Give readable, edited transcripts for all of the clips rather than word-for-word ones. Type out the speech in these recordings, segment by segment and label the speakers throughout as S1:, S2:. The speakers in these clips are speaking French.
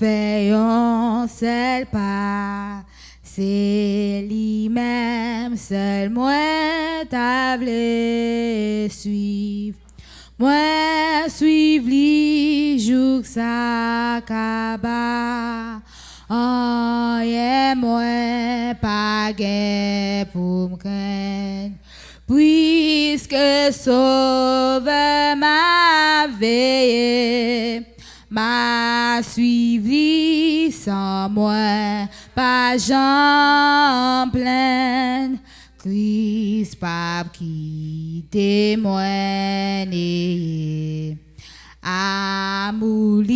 S1: fait un seul pas, c'est lui-même seul moi t'a voulu suivre. Moi suivre lui jour sa kaba. Oh yeah, moi pas gain pour me craindre. Puisque Sauveur m'a veillé, m'a suivi sans moi, pas j'en pleine. Christ pas quitter moi né. Amouli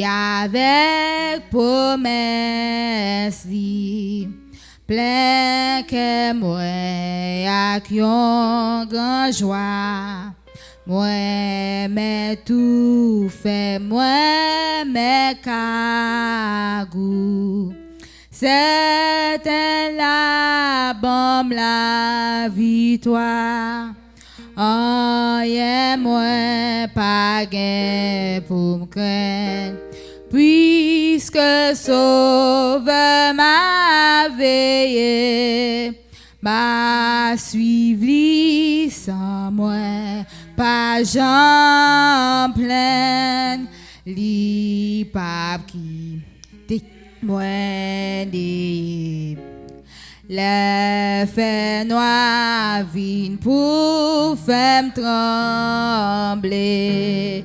S1: avec promesse li. Plein que moi avec yon grand joie. Moi mais tout fait moi mais kagou. C'est la bombe la victoire. Oh yeah moi pas gain pour me craindre. Puisque Sauveur m'a veillé, m'a suivi sans moi, pas j'en pleine, li pas qui témoigne. Le fait noir vient pour faire trembler.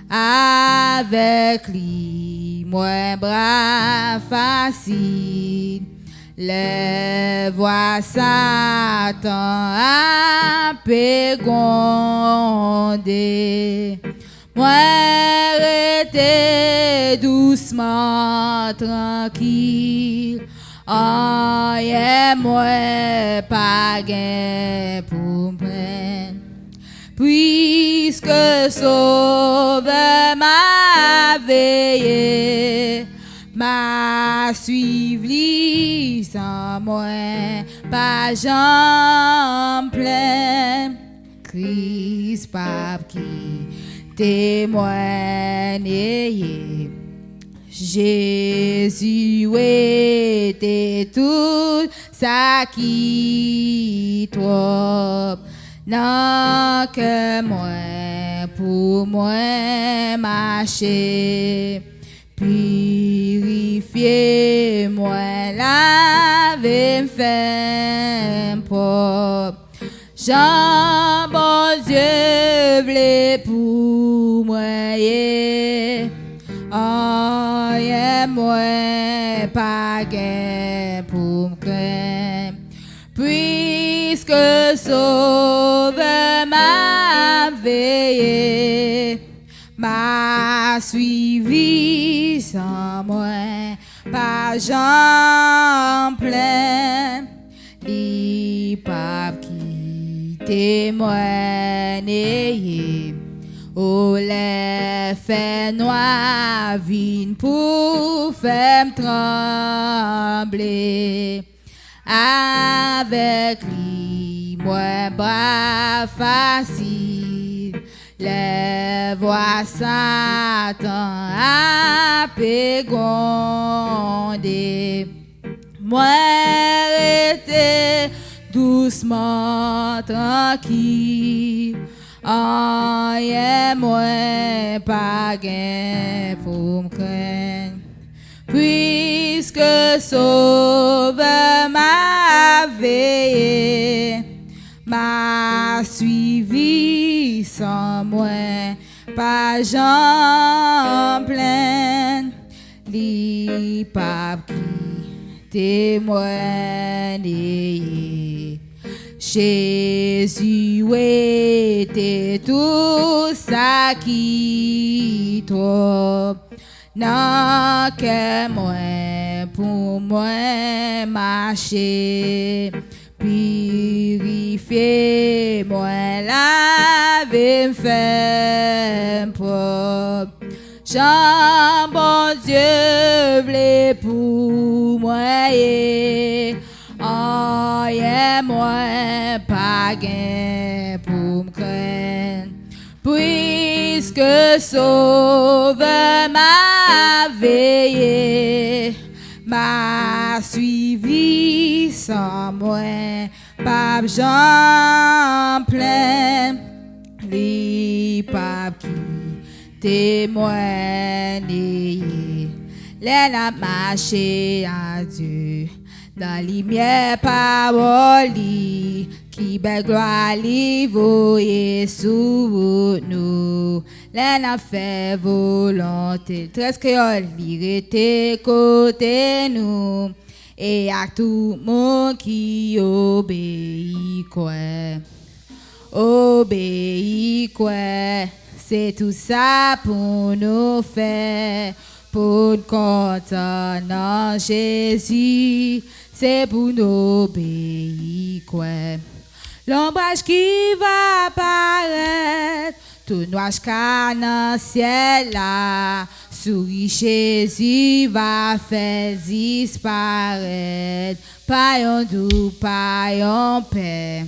S1: Avec lui, moi bras facile. Le voix Satan a pégondé. Moi rester doucement tranquille. Oh yeah, moi pas gain pour prendre. Puisque Sauveur m'a veillé, m'a suivi sans moi, pas j'en plein. Christ pape qui témoigne. Jésus était tout ça qui trop. Non que moi, pour moi marcher, purifier moi, laver, me faire propre. Jean, bon Dieu, v'lait pour moi, yeah. Oh, yeah, moi, pas gain pour me craindre. Puisque Sauveur m'a veillé, m'a suivi sans moi, pas j'en plein, li pas qui témoigne. Oh, les faits noirs viennent pour faire trembler. Avec lui, moi bras facile, les voix Satan a pégondé. Moi rester doucement tranquille. Oh yeah, moi pas gain pour me craindre. Puisque Sauveur m'a veillé, m'a suivi sans moi, pas j'en plein, li pape qui témoigne. Jésus était tout ça qui trop. Non que moi, pour moi marcher, purifier moi, laver, me faire propre. Jean, bon Dieu, v'lait pour moi, yeah. Oh yeah, moi pas gain pour me craindre. Puisque Sauveur m'a veillé, sans moi, pape Jean plein, li pape qui témoigne, les n'a marché à Dieu, dans les lumière parole, qui belle gloire li voye sous nous, les n'a fait volonté, très créole, li rete côté nous, et à tout monde qui obéit quoi. Obéis quoi, c'est tout ça pour nous faire, pour nous content en Jésus, c'est pour nous obéir quoi. L'ombrage qui va apparaître, tout noir dans le ciel là, souris Jésus va faire disparaître, pas un doux, pas un paix.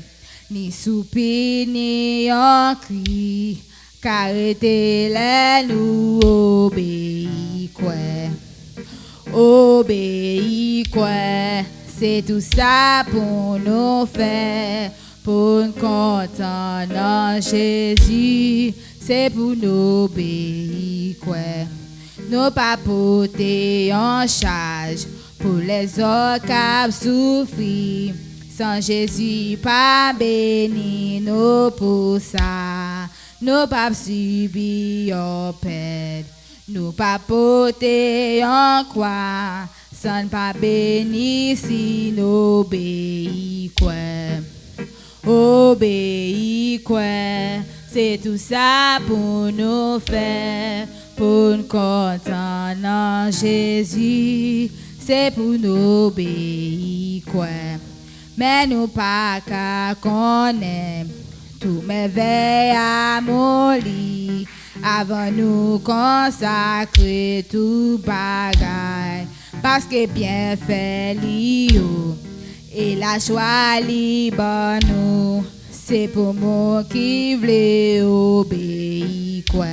S1: Ni soupir, ni un cri, car les nous obéis quoi. Obéis quoi, c'est tout ça pour nous faire, pour nous content en Jésus, c'est pour nous obéir quoi. Nous pas porter en charge, pour les autres qui souffrent. Sans Jésus, pas béni, nous pour ça. Nous pas subir en peine. Nous pas porter en quoi. Sans pas béni, si nous obéis quoi. Obéis quoi. C'est tout ça pour nous faire. Pour nous content en Jésus. C'est pour nous obéir quoi. Mais nous pas qu'à connaître tout merveille à mon lit avant nous consacrer tout bagaille parce que bien fait l'io et la joie libre nous c'est pour moi qui voulais obéir quoi.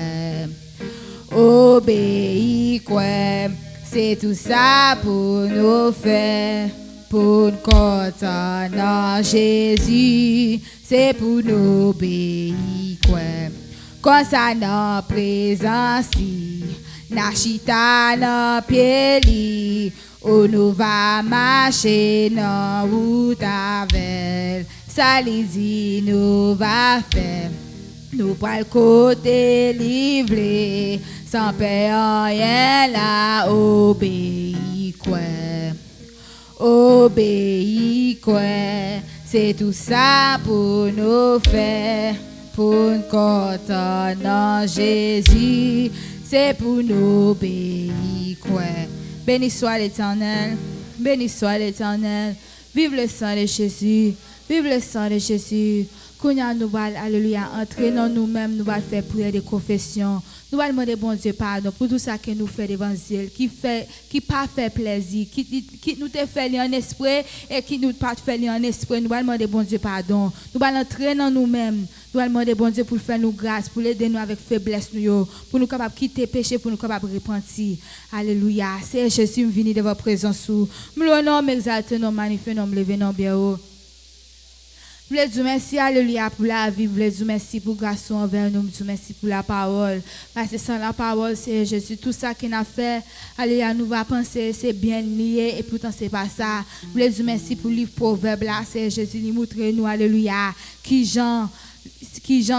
S1: Obéir quoi, c'est tout ça pour nous faire. Pour nous content en Jésus, c'est pour nous obéir quoi. Quand ça n'a présence, n'a chita n'a pied, où nous va marcher dans route avec. Ça les dit nous va faire, nous pas le côté livré, sans paix rien là obéir quoi. Obéis quoi, c'est tout ça pour nous faire, pour nous content en Jésus, c'est pour nous obéir quoi. Béni soit l'Éternel, béni soit l'Éternel, vive le sang de Jésus, vive le sang de Jésus. Quand nous allons, alléluia, entrer dans nous-mêmes, nous allons faire prière de confession. Nous allons demander bon Dieu pardon pour tout ça que nous fait l'évangile, qui pas fait plaisir, qui nous te fait en esprit et qui nous pas fait en esprit. Nous allons demander bon Dieu pardon. Nous allons entrer dans nous-mêmes. Nous allons demander bon Dieu pour faire nous grâce, pour aider nous avec faiblesse nous, pour nous capables quitter péché, pour nous capables repentir. Alléluia. C'est Jésus venu de votre présence. Nous l'honorons, exaltons, nous magnifions, nous levons, nous bien haut. Je vous dis merci, alléluia, pour la vie. Je vous dis merci pour grâce envers nous. Je vous dis merci pour la parole. Parce que sans la parole, c'est Jésus. Tout ça qu'il a fait, alléluia, nous va penser, c'est bien lié. Et pourtant, c'est pas ça. Je vous dis merci pour le livre Proverbe là. C'est Jésus qui montre nous, alléluia, qui Jean,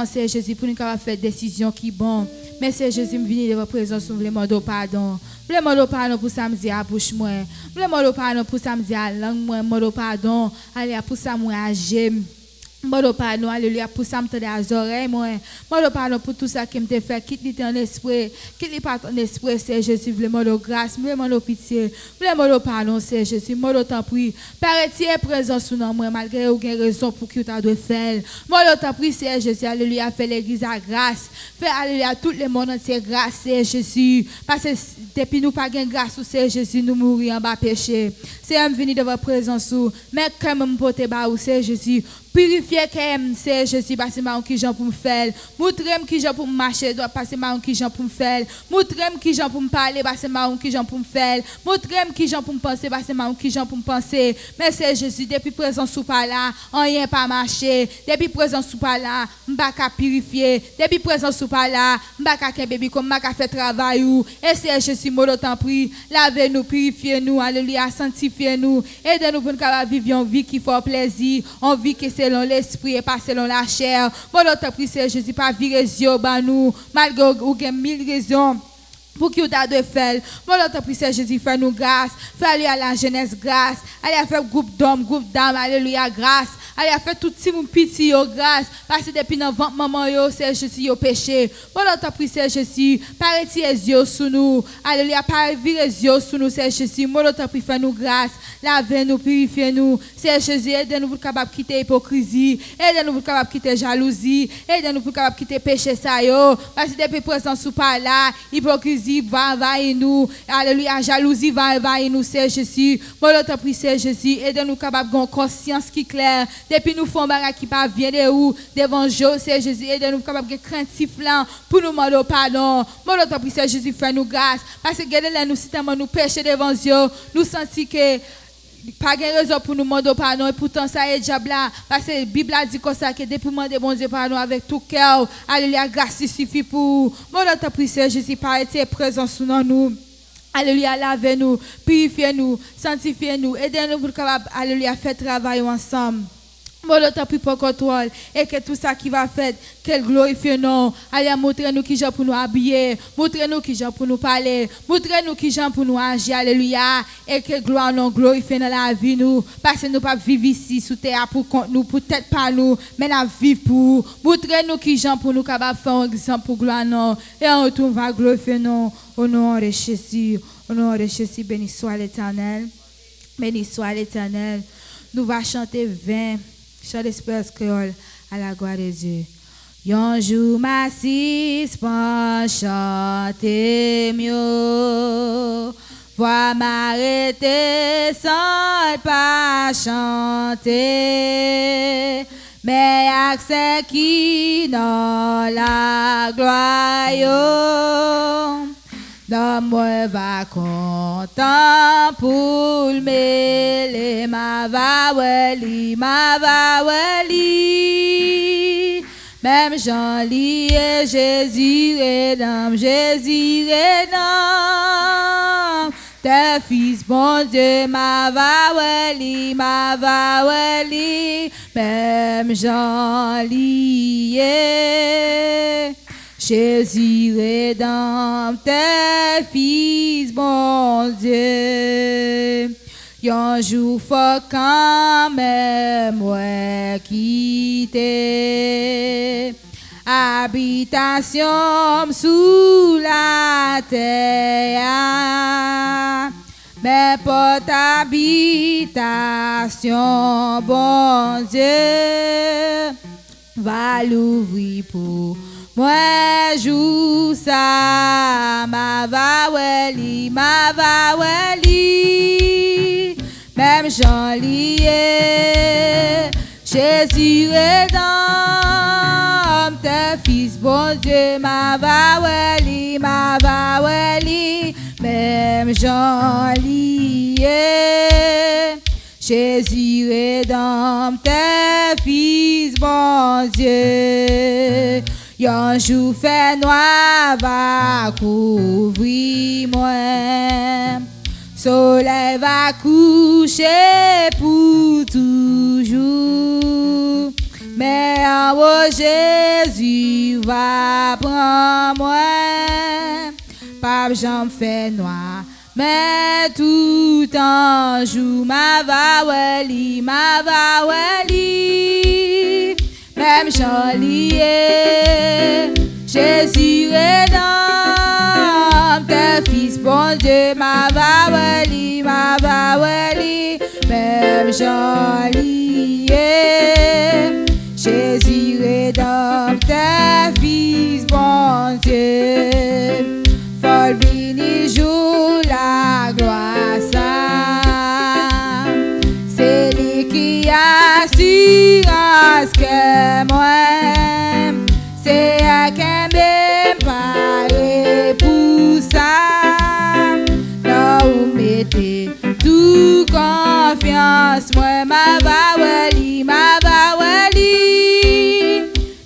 S1: c'est Jésus pour nous faire des décisions qui bon. Mais c'est Jésus qui vient de votre présence. Nous voulons demander pardon. Nous voulons demander pardon pour ça me dire à bouche moi. Nous voulons demander pardon pour ça me dire à langue moi. Nous voulons pardon, alléluia, pour ça moi à j'aime. Moi pardon, alléluia, pour ça me tendre les oreilles moi pardon pour tout ça qui me fait quitte en esprit, quitte pas en esprit, c'est Jésus, vraiment de grâce, vraiment de pitié, vraiment de pardon, c'est Jésus, moi de t'en prie, paraît-il présent sous nous moi malgré aucune raison pour que tu as de faire. Moi de t'en prie, c'est Jésus, alléluia, fait l'église à grâce, fait alléluia tout le monde entier grâce, c'est Jésus, parce que depuis nous pas gain grâce, c'est Jésus, nous mourir en bas péché. C'est un venu de votre présence mais quand même porter bas c'est Jésus Purifier que c'est Jésus parce que moi qui j'en pour me faire. Montrez-moi qui j'en pour marcher droit parce que moi qui j'en pour me faire. Montrez-moi qui j'en pour me parler parce que moi qui j'en pour me faire. Montrez-moi qui j'en pour me penser parce que moi qui j'en pour me penser. Mais c'est Jésus depuis présent sous par là, rien pas marcher. Depuis présent sous par là, m'pas qu'à purifier. Depuis présent sous par là, m'pas qu'à bébé comme m'a qu'à faire travail ou. Et c'est Jésus mon temps prie, lavez-nous, purifiez-nous, alléluia, sanctifiez-nous, aidez-nous pour nous vivre une vie qui fait plaisir, une vie qui est selon l'esprit et pas selon la chair. Mon autre prie, c'est Jésus, pas virer les yeux à nous, malgré ou qu'il y a 1000 raisons. Pour qui vous avez fait, mon autre prie, c'est Jésus, fait nous grâce, fait aller à la jeunesse grâce, aller faire groupe d'hommes, groupe d'âmes, alléluia, grâce, aller faire tout petit monde petit, grâce, parce que depuis notre ventre, maman, c'est Jésus, yo péché. Mon autre prie, c'est Jésus, pas retirer les yeux sous nous, alléluia, pas virer les yeux sous nous, c'est Jésus, mon autre prie, fait nous grâce, lavez-nous, purifiez-nous, c'est Jésus, aidez-nous pour capable quitter l'hypocrisie, aidez-nous pour capable quitter jalousie, aidez-nous pour capable quitter péché, ça, yo, parce que depuis présent sous par là, hypocrisie, va envahir nous, alléluia, jalousie va envahir nous, c'est Jésus. Mon autre prie, c'est Jésus, aidez-nous capables de conscience qui claire. Depuis nous faisons bagarre qui pas vient de où, devant Dieu, c'est Jésus, aidez-nous capables de crainte sifflant pour nous demander pardon. Mon autre prie, c'est Jésus, fait nous grâce, parce que regardez nous, si nous péchons devant Dieu, nous sentons que pas de raison pour nous demander pardon et pourtant ça est diable là parce que la Bible a dit comme ça que depuis demander bon Dieu pardon avec tout cœur, alléluia, grâce suffit pour mon autre prière Jésus par être présent sous nous. Alléluia, lavez-nous, purifiez-nous, sanctifiez-nous, aidez-nous pour capable alléluia faire travail ensemble. Mon autre prie pour contrôle et que tout ça qui va faire, qu'elle glorifie nous. Allez, montrez-nous qui j'ai pour nous habiller, montrez-nous qui j'ai pour nous parler, montrez-nous qui j'ai pour nous agir, alléluia. Et que gloire nous glorifie dans la vie nous. Parce que nous ne pouvons pas vivre ici sous terre pour nous, peut-être pas nous, mais nous vivons pour. Montrez-nous qui j'ai pour nous capables de faire un exemple pour gloire nous. Et en retour, on va glorifier nous au nom de Jésus. Au nom de Jésus, béni soit l'Éternel. Béni soit l'Éternel. Nous allons chanter 20. Chant d'espérance créole à la gloire de Dieu. Yon jour m'assis pour chanter mieux. Vois m'arrêter sans pas chanter. Mais accès qui dans la gloire yo. Dans moi va content pour le mêler ma va weli. Même Jean lié Jésus rédempte, Jésus rédempte. Tes fils bon Dieu ma va weli. Même Jean lié Jésus rédempte, tes fils, bon Dieu. Yon jour faut quand même ouais quitter habitation sous la terre. Mais porte habitation, bon Dieu, va l'ouvrir pour moi joue ça, ma va weli. Même Jean lié, Jésus rédempte, tes fils, bon Dieu, ma va weli. Même Jean lié, Jésus rédempte, tes fils, bon Dieu. Yon jour fait noir va couvrir moi. Soleil va coucher pour toujours. Mais en haut Jésus va prendre moi. Pas j'en fais noir. Mais tout en jour ma va weli. Même Jean lié, Jésus rédempte, tes fils, bon Dieu, ma va weli. Même Jean lié, Jésus rédempte, tes fils, bon Dieu. Faut venir jour la gloire ça, c'est lui qui assure. confiance, moi, ma vawali,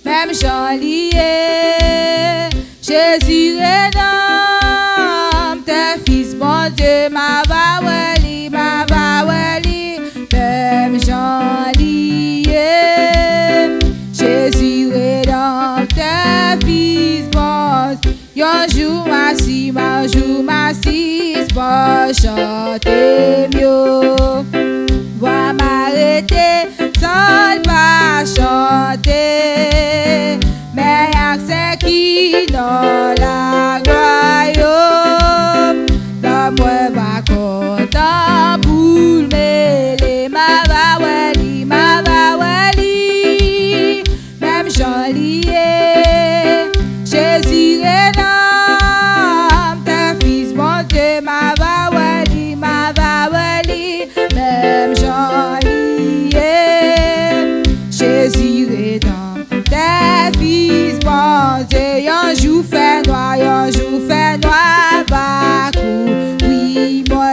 S1: même j'en lié. Jésus est l'homme, tes fils, bon Dieu, ma vawali, même j'en lié. Jésus est l'homme, tes fils, bon Dieu. Yon jour m'assis, pour chanter mieux. Vois m'arrêter, sans pas chanter. Mais y'a c'est qui dans la royaume. Dans moi va content pour mêler ma vawali, même j'en lié. Jésus est l'homme, tes fils, mon Dieu, ma vawali, même j'en lié. Jésus est l'homme, tes fils, mon Dieu, un jour fait noir, va courir, moi.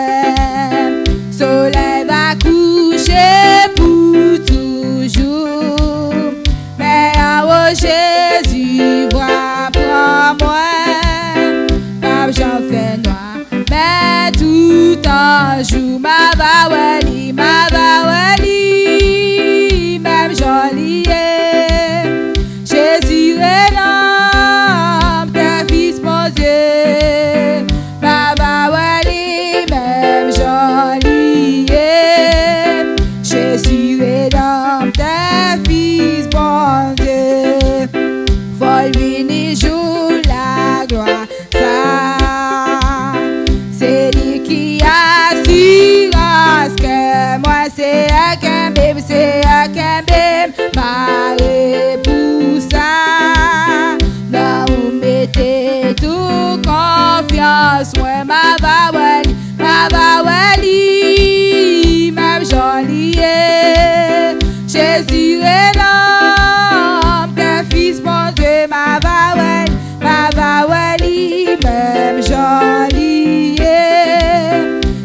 S1: Soleil va coucher pour toujours. Mais oh Jésus, vois, prends-moi. Pas j'en fais noir, mais tout en jour, ma vawali, même j'en lié. Jésus est l'homme, tes fils, mon Dieu, ma vawali, même j'en lié. Jésus est l'homme, tes fils, mon Dieu. Vol vini jour la gloire, ça c'est lui qui assurance que moi c'est un kembim, maré pour ça. Là où mettez tout confiance, moi ma vawali, même j'en lié. Jésus est l'homme, tes fils, mon Dieu, ma vawali, même j'en lié.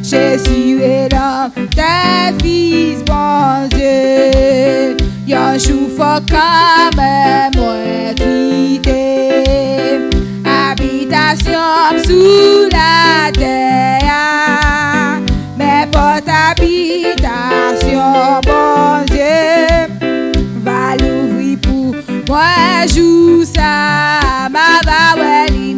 S1: Jésus est l'homme, tes fils, mon Dieu. Y'a jour faut quand même moi quitter habitation sous la terre, mais pas habitation, bon Dieu, va l'ouvrir pour moi, joue ça, ma vawali,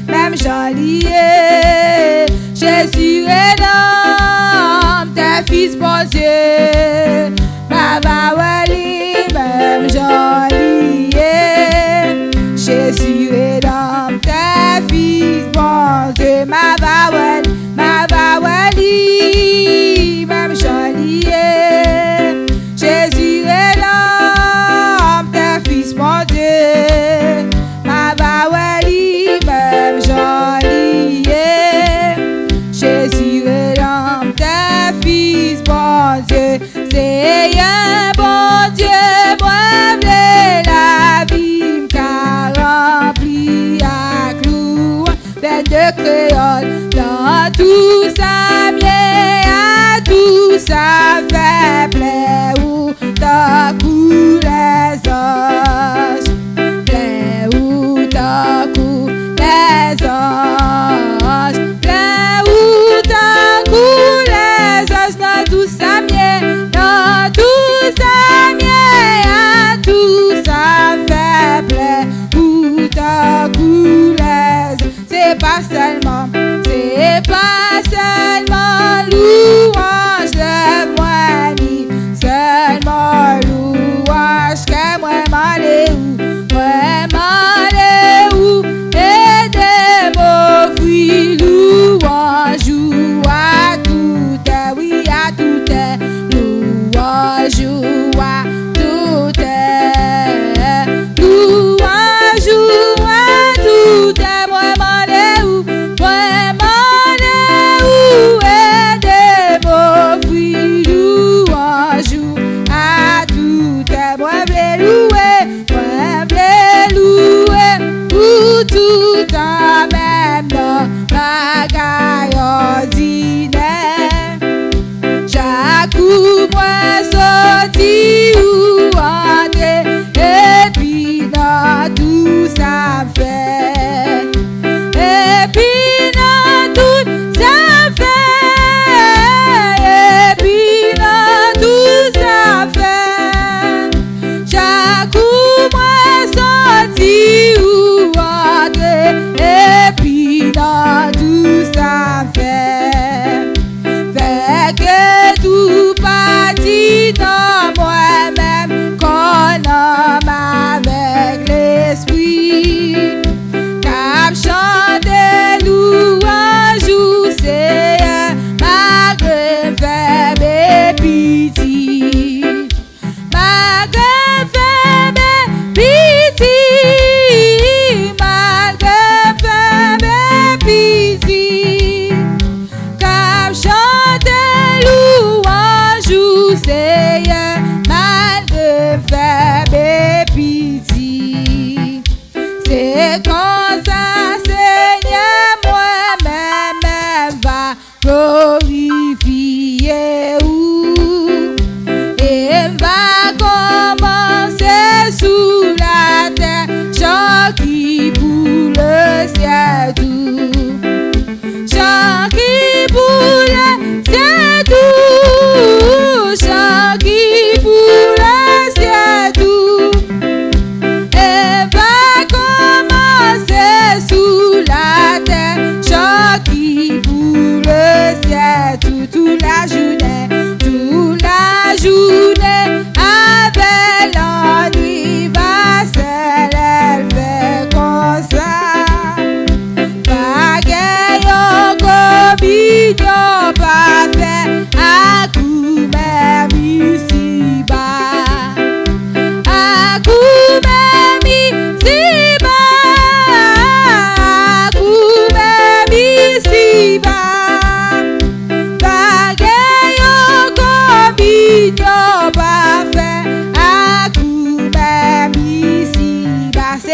S1: même j'en lié. Jésus est l'homme, tes fils, bon Dieu, ma vawali, même j'en lié. Jésus est l'homme, tes fils, bon Dieu, ma vawali, même j'en lié. Jésus est l'homme, tes fils, mon Dieu, ma vawali, même j'en lié. Jésus est l'homme, tes fils, bon Dieu, c'est un bon Dieu, moi la vie m'ca rempli à clou, plein de créole, dans tout ça bien, à tout ça fait plaisir, ou ta cou les anges, plein ou ta cou les anges, plein ou ta cou les anges, dans tout ça bien, dans tout ça bien, à tout ça fait plaisir, ou ta cou les anges. C'est pas seulement louange de moi ni seulement louange que moi m'allé où et des mots fruits louange ou à tout est, oui à tout est louange ou à tout est louange ou à tout est moi m'allé où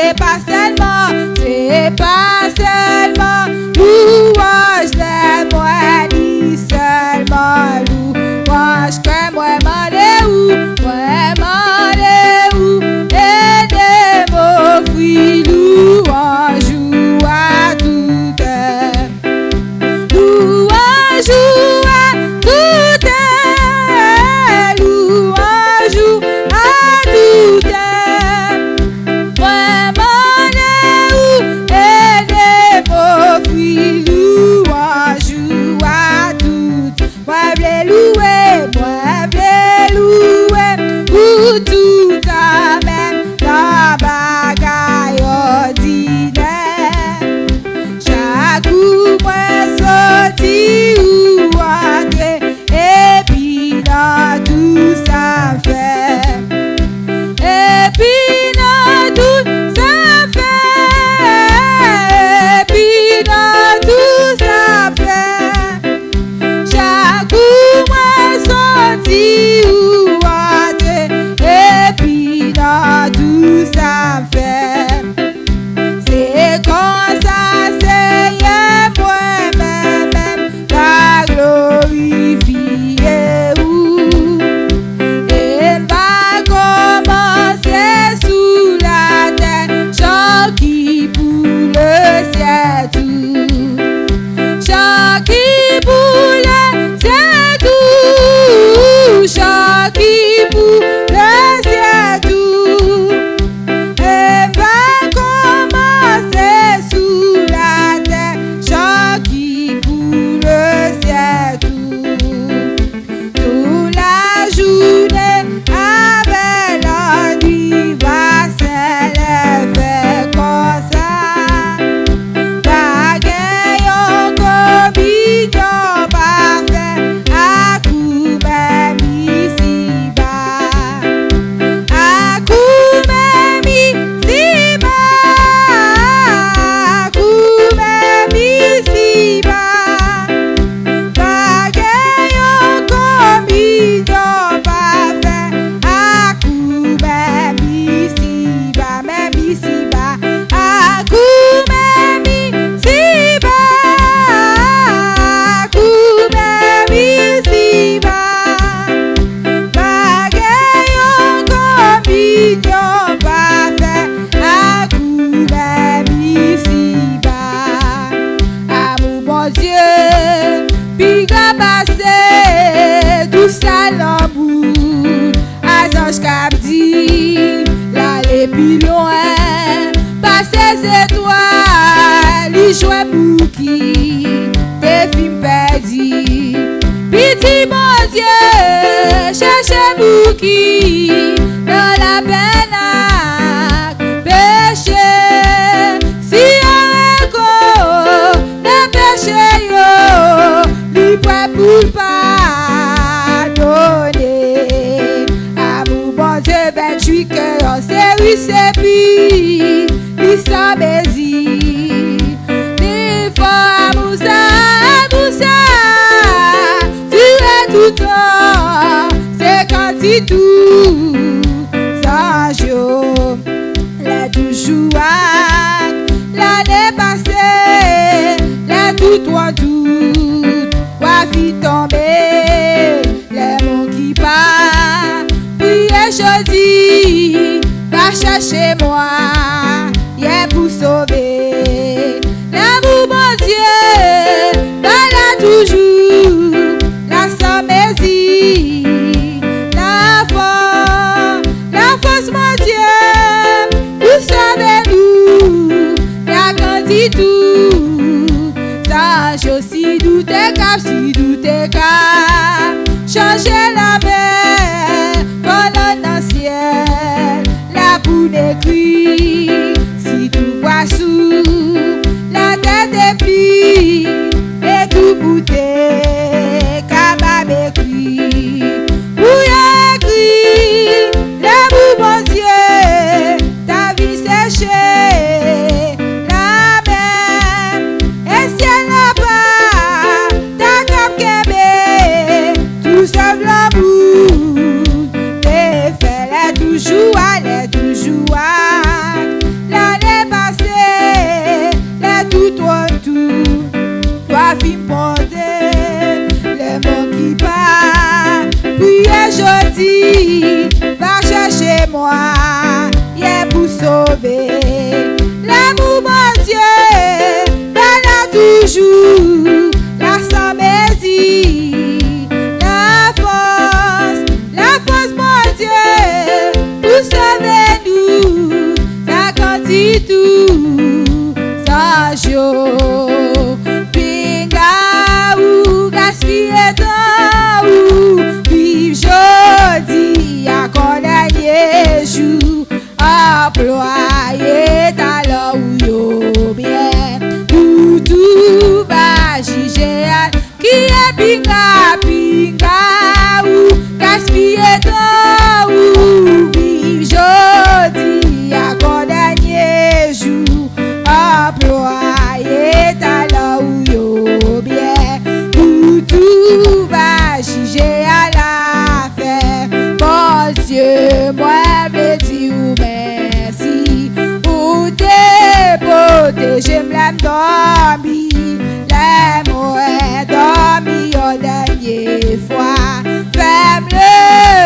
S1: c'est pas seulement louange de moi, ni seulement louange que moi m'en où, et de m'offrir louange à toute heure. Louange à toute heure, louange à toute heure. Moi m'en où, et de m'offrir louange à toute. Moi v'lais louer, pour tout à même dans bagaille ordinaire. Chaque coup moi sorti ou entrer, et puis dans tout ça fait. Et puis dans tout ça fait. Et puis dans tout ça fait. Chaque coup moi sorti ou entrer, et puis dans tout ça fait. C'est comme ça, Seigneur, moi-même, la glorifier. Et va commencer sous la terre, chant qui pour le ciel tout. Chant qui pour le ciel tout. Chant qui pour le ciel tout. Et va commencer sous la terre, chant qui pour le ciel tout. Toute la journée avec la nuit va s'élever comme ça. Bagaille en communion parfait, à coup même ici-bas. À coup même ici-bas. À coup même ici-bas. Bagaille en communion parfait, à coup même ici-bas, même ici-bas. À coup même ici-bas. À coup même ici-bas. Bagaille en communion parfait, à coup même ici-bas. Amour bon Dieu, puis qu'a passé tout ça l'amour. Azange cap dit, l'aller plus loin, passer ces étoiles, y jouer pour qui, des films perdus. Petit bon Dieu, cherchez pour qui, dans la peine à péché. Si un écho de péché yo, lui prêt pour pardonner. Amour bon Dieu, 28 cœurs, c'est oui, c'est puis, lui sans baiser. Des fois, amour ça, tu es tout temps, c'est quand tu tout, ça jour, les toujours, l'année passée, les tout, toi vite tomber, les mots qui partent, puis jeudi, va chercher moi, y'a pour sauver, l'amour mon Dieu, va là toujours, la sommésie, la force mon Dieu, pour sauver nous, la grandi tout, ça aussi douter cap, si douter cap, changer la mer, colonne dans le ciel, la boule écrit, si tout boit sous, la tête est plie, et tout bouté, capable écrit, pour écrit, l'amour bon Dieu, ta vie séchée, la mer, et ciel là-bas, ta cap kébé, tout seul l'amour, t'es fait, elle est toujours, moyens pour sauver. L'amour, mon Dieu, là toujours, la sans mesure, la force, mon Dieu, pour sauver nous, ça quantité tout, ça jour, pinga ou gaspiller temps ou vive jodi à condamner jour, employer talent ou yo bien, tout va juger qui est pinga ou gaspiller temps ou vive jodi à condamner jour, employer talent ou yo bien, tout va juger à la fin. Bon Dieu, moi me dis ou merci pour te protéger, m'l'aime dormi, l'aime dormi au dernier fois, fais me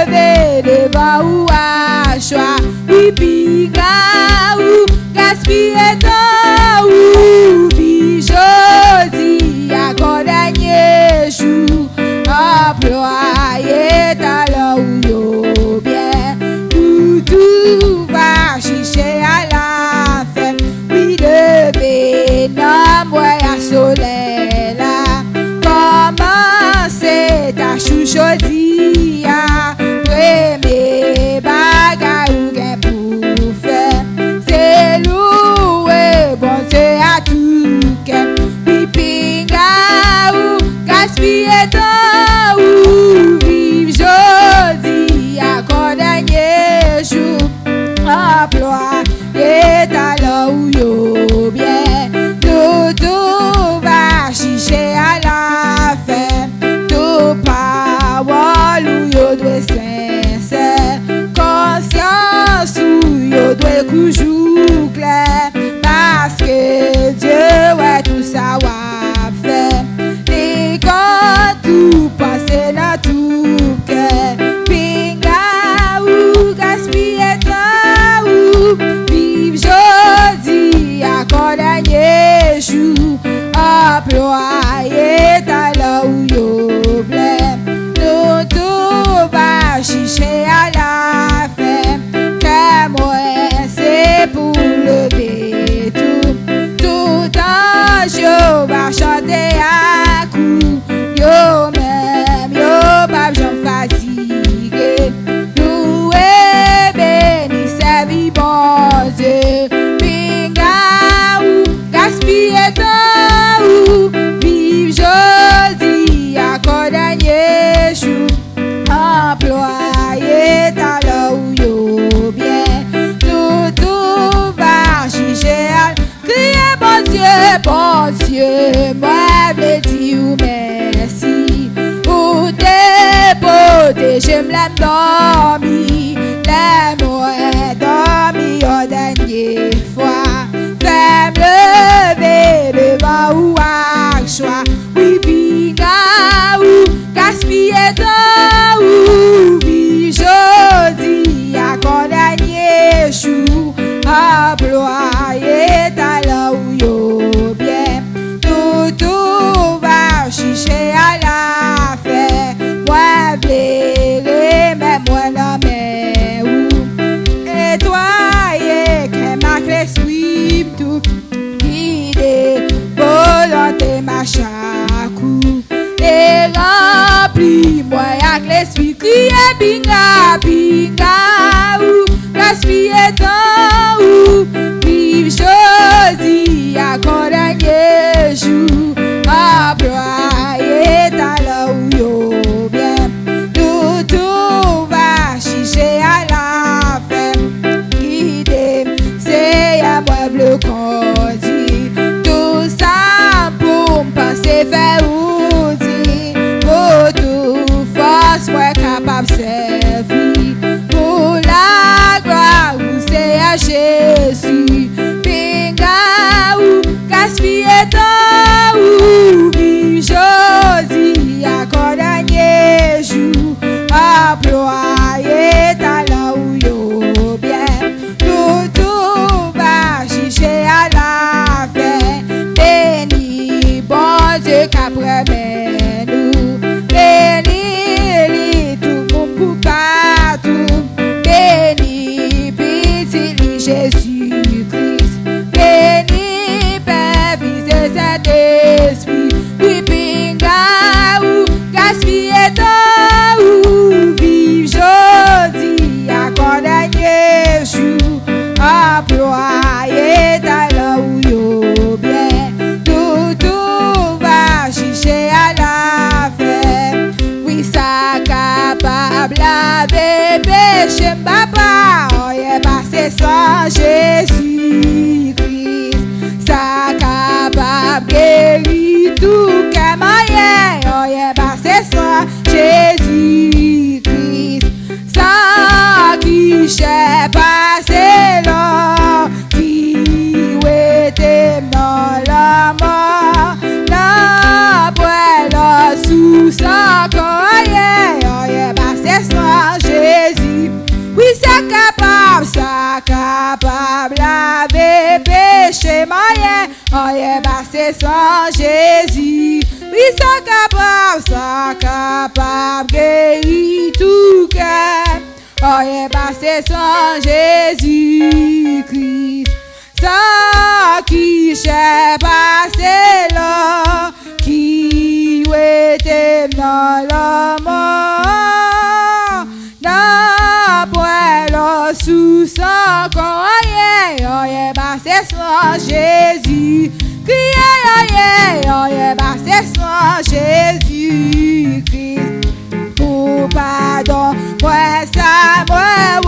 S1: lever devant ou à choix, oui pinga ou gaspiller temps ou vie jodi à condamner jour, employer talent ou yo bien, tout va chercher à la fin, oui lever non moi à soleil là, comment c'est ta chou jodi à premier bagarre ou gain pour faire, c'est louer bon Dieu à tout cœur, oui pinga ou gaspiller temps ou vive jodi à condamner jour, employer talent ou yo bien, tout va chercher à la fin, tout parole ou yo doit sincère, conscience ou yo doit toujours clair, parce que Dieu ouais tout ça va faire, et quand tout passe dans tout cœur, pinga ou gaspiller temps ou vive jodi à condamner jour, employer talent ou yo blême, tout va chercher à la fin, que moi c'est pour lever tout ange yo va chanter à coup, yo même yo pas j'en fatigué, loué béni servi bon Dieu, pinga ou gaspiller temps ou vive jodi à condamner jour, employer talent ou yo bien, tout va juger à crier bon Dieu, moi me dis ou merci pour te protéger, m'l'aime dormi, l'aime dormi au dernier fois, fais me lever devant ou à choix, oui pinga ou gaspiller temps ou vive jodi à condamner jour, employer talent ou yo bien, tout va chercher à la fin, moi bléré mais moi non mais où, et toi et que ma clé suit tout, guidé volonté ma chacou, et rempli moi avec l'esprit crier pinga ou gaspiller temps ou vive jodi à condamner jour, employer talent ou yo bien, tout va chercher à la fin, guider c'est à moi le conduit, tout ça pour me passer faire ou dire, pour tout force moi capable servir, pour la gloire ou c'est à Jésus, pinga ou gaspiller temps ou vive jodi à condamner jour, employer talent ou yo Jésus-Christ, béni, Père, Fils et Saint-Esprit, oui, pinga ou gaspiller temps ou vive jodi à condamner jour, employer talent ou yo bien, tout va chercher à la fin, oui, ça capable laver péché, papa, oh yeah, passé sans Jésus-Christ, ça capable guérir tout que moyen, oh yeah, passé sans Jésus-Christ, ça qui j'ai passé là, qui était dans la mort, la poêle sous sa coyer, oh yeah, passé sans Jésus. Oui, c'est capable, laver péché moyen, oh yeah, passé sans Jésus. Oui, c'est capable, guérir tout cœur, oh yeah, passé sans Jésus-Christ. Ça qui j'ai passé là, qui était dans la mort, n'a point sous son corps, oh yeah, passé sans Jésus. Criez, oh yeah, passé sans Jésus-Christ. Pour pardon, ouais, ça, ouais,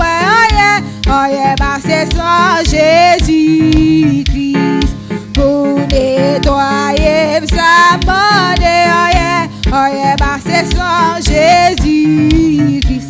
S1: oh yeah, passé sans Jésus-Christ. Pour nettoyer sa bande, oh yeah, passé sans Jésus-Christ.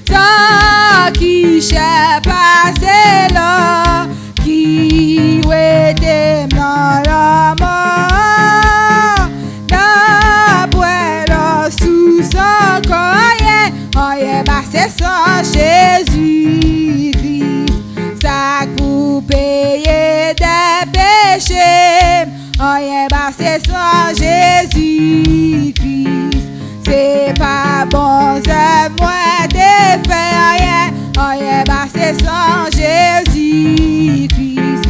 S1: Ça qui j'ai passé là, qui était dans la mort, n'a point sous son corps, oh yeah, passé sans Jésus-Christ. Ça pour payer des péchés, oh yeah, passé sans Jésus-Christ. C'est pas bon, c'est moi t'es fait, oh yeah, passé sans Jésus-Christ.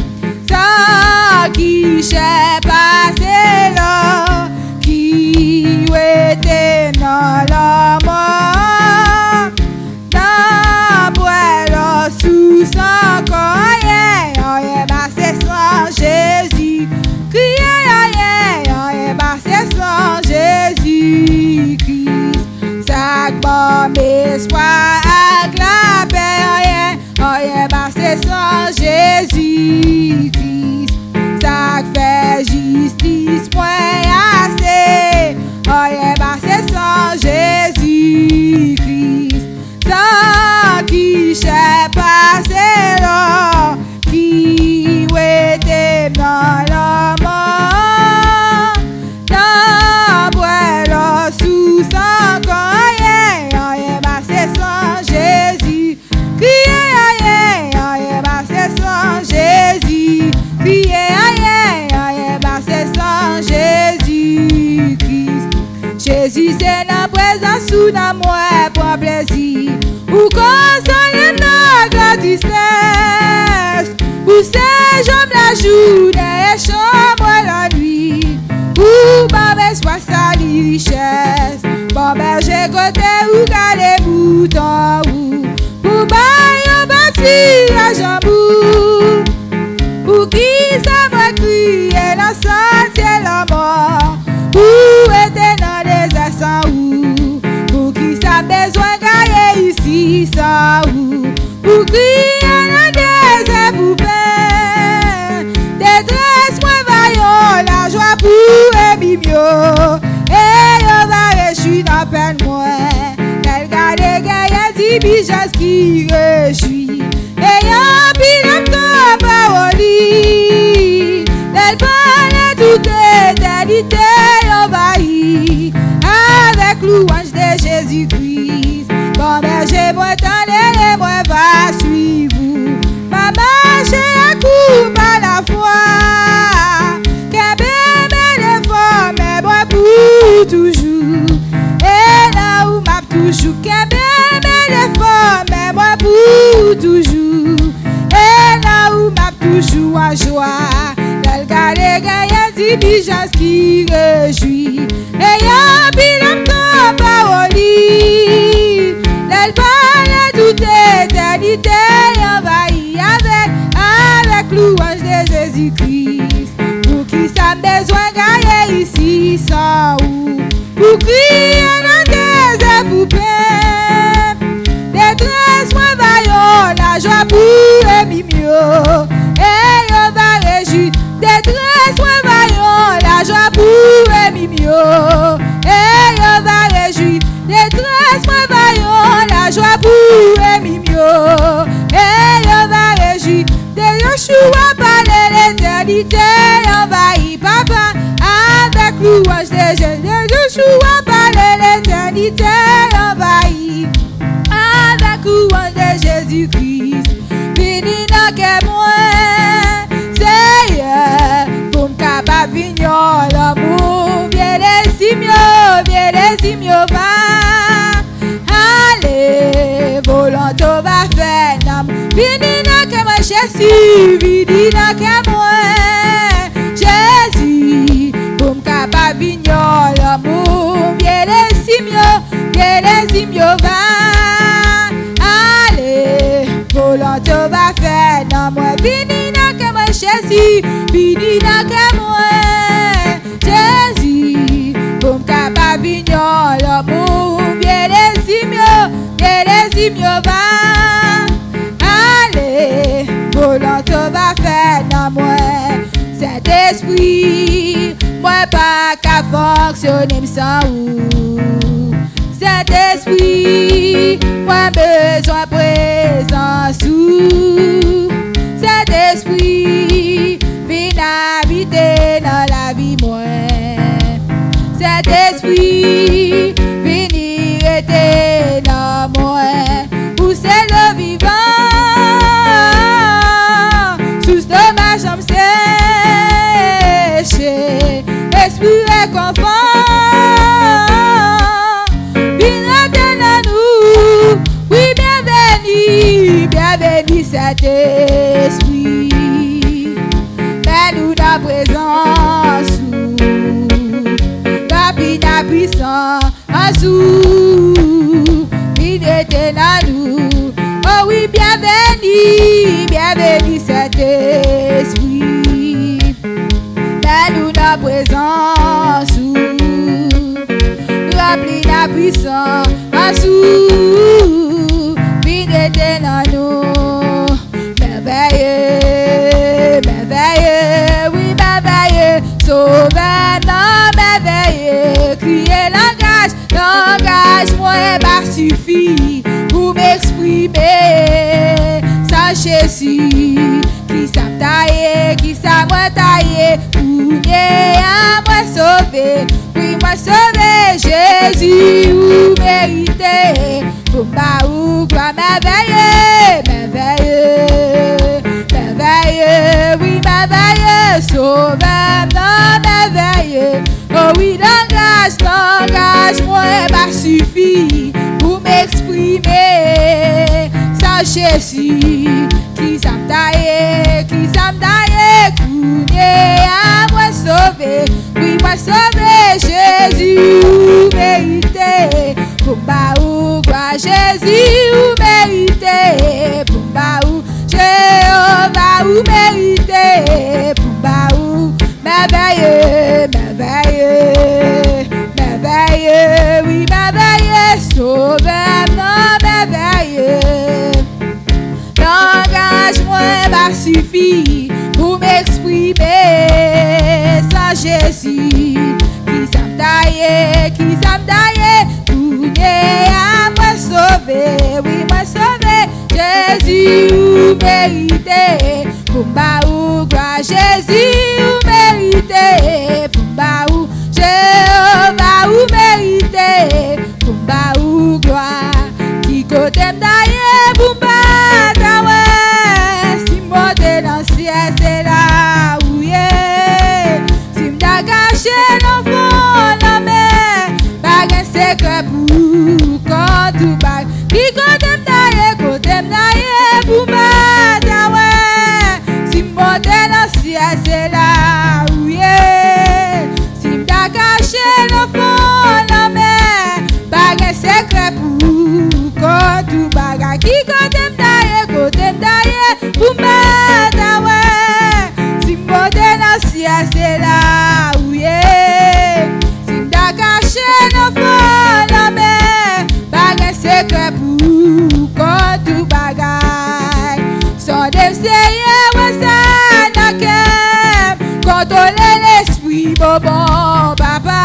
S1: Ça qui j'ai passé là, qui était dans la mort, n'a point sous son corps, oh yeah, passé sans Jésus. Criez, oh yeah, passé sans Jésus-Christ. Ça bon espoir avec la paix, oh yeah, passé sans Jésus-Christ. Ça fait justice point assez, oh yeah, passé sans Jésus-Christ. Ça qui j'ai passé là, qui était dans la mort, n'a point sous son corps, oh yeah, passé sans Jésus. Criez, oh yeah, passé sans Jésus. Criez, oh yeah, passé sans Jésus-Christ. Jésus c'est la présence sous la moi pour plaisir, ou consoler notre tristesse, ou c'est jambes la journée et chambre la nuit, ou ma soit sa richesse, bon berger côté ou garder mouton, ou pour bailler bâtir à jambou, pour qui ça va crier la santé la mort, ou était dans des accents, ou pour qui ça besoin gagner ici ça, ou pour crier dans des épouvantes, détresse moins vaillant, la joie pour émimio, et yo va réjouir dans peine moins, qu'elle garde gagne dit bijas qui réjouit, et y'en pile ton paroli, elle parle toute éternité envahie, avec louange de Jésus-Christ. Bon berger, moi t'en et moi va suivre, ma marche à coup par la foi, qu'un bébé de femme, mais moi pour toujours, et là où m'a toujours, qu'un bébé de femme, mais moi pour toujours en joie. Elle garde gagne diligence qui réjouit. Et y'a pile de parole. Elle parle toute éternité envahie avec louange de Jésus-Christ. Pour qui ça besoin gagner ici sans ou. Pour crier dans des poupées. Détresse moins vaillant, la joie pour aimer mieux. Et on va réjouir. Détresse moins vaillant, la joie pour aimer mieux. Et on va réjouir. Détresse moins vaillant, la joie pour aimer mieux. Et on va réjouir. De Yeshua parler l'éternité envahit papa avec louange de Jésus. De Yeshua parler l'éternité envahit avec louange de Jésus-Christ. Vini dans que moi, Seigneur, pour me capable vignon l'amour. Viens les simio va. Allez, volonté va faire nam. Vini dans que moi, Jésus, vini dans que moi, Jésus, pour me capable vignon l'amour. Viens les simio va. Allez, volonté va faire nam. Vini dans que moi, Jésus, vini dans que moi, Jésus, pour me capable vignon l'amour. Viens les simio va. Allez, volonté va faire dans moi. Cet esprit, moi pas qu'à fonctionner sans ou. Cet esprit, moi besoin présence ou. Cet esprit, vient habiter dans la vie moi. Cet esprit, venir était dans moi. Où c'est le vivant, sous ma jambe séchée, esprit réconfort, viens dans nous, oui bienvenue cet esprit, mets-nous dans présence, rapide à puissant, en sous, viens dans nous. Oh oui, bienvenue cet esprit. Mets-nous dans présence, remplis la puissance, en sous, viens dans nous. Merveilleux, oui merveilleux, sauveur, merveilleux, crier langage, moi pas suffit pour m'exprimer. Jésus, qui s'a taillé, qui s'a moi taillé, pour à moi sauver, oui moi sauver, Jésus, ou mérité, pour ma ou gloire merveilleux, oui merveilleux, sauveur, non merveilleux, oh oui langage, moi pas suffit pour m'exprimer. Jésus, qui s'aime taillé, à moi sauver, oui moi sauver, Jésus, ou mérité, pour ma ou gloire, Jésus, ou mérité, pour ma ou Jéhovah, ou mérité, pour ma ou merveilleux, oui merveilleux, sauveur, non merveilleux. Langage-moi pas suffit pour m'exprimer sans Jésus qui s'aime taillé, pour à moi sauver, oui moi sauver, Jésus ou mérité, pour ma ou gloire, Jésus ou mérité, pour ma ou Jéhovah ou mérité, pour ma ou gloire, qui côté m'daille pour ma c'est là où est. Si m'da caché l'enfant la mer, bague secret pour quand tout bague. Qui côté m'daille pour ma tawa. c'est là où il est. Si m'ta caché l'enfant la mer, baguette secret pour quand tout bagarre qui côté m'daille pour mettre ouais. Si m'bodé dans ciel c'est là où il est. Si m'ta caché l'enfant la mer, baguette secret pour quand tout bagarre. Sans d'essayer ouais ça n'a qu'à contrôler l'esprit bon papa.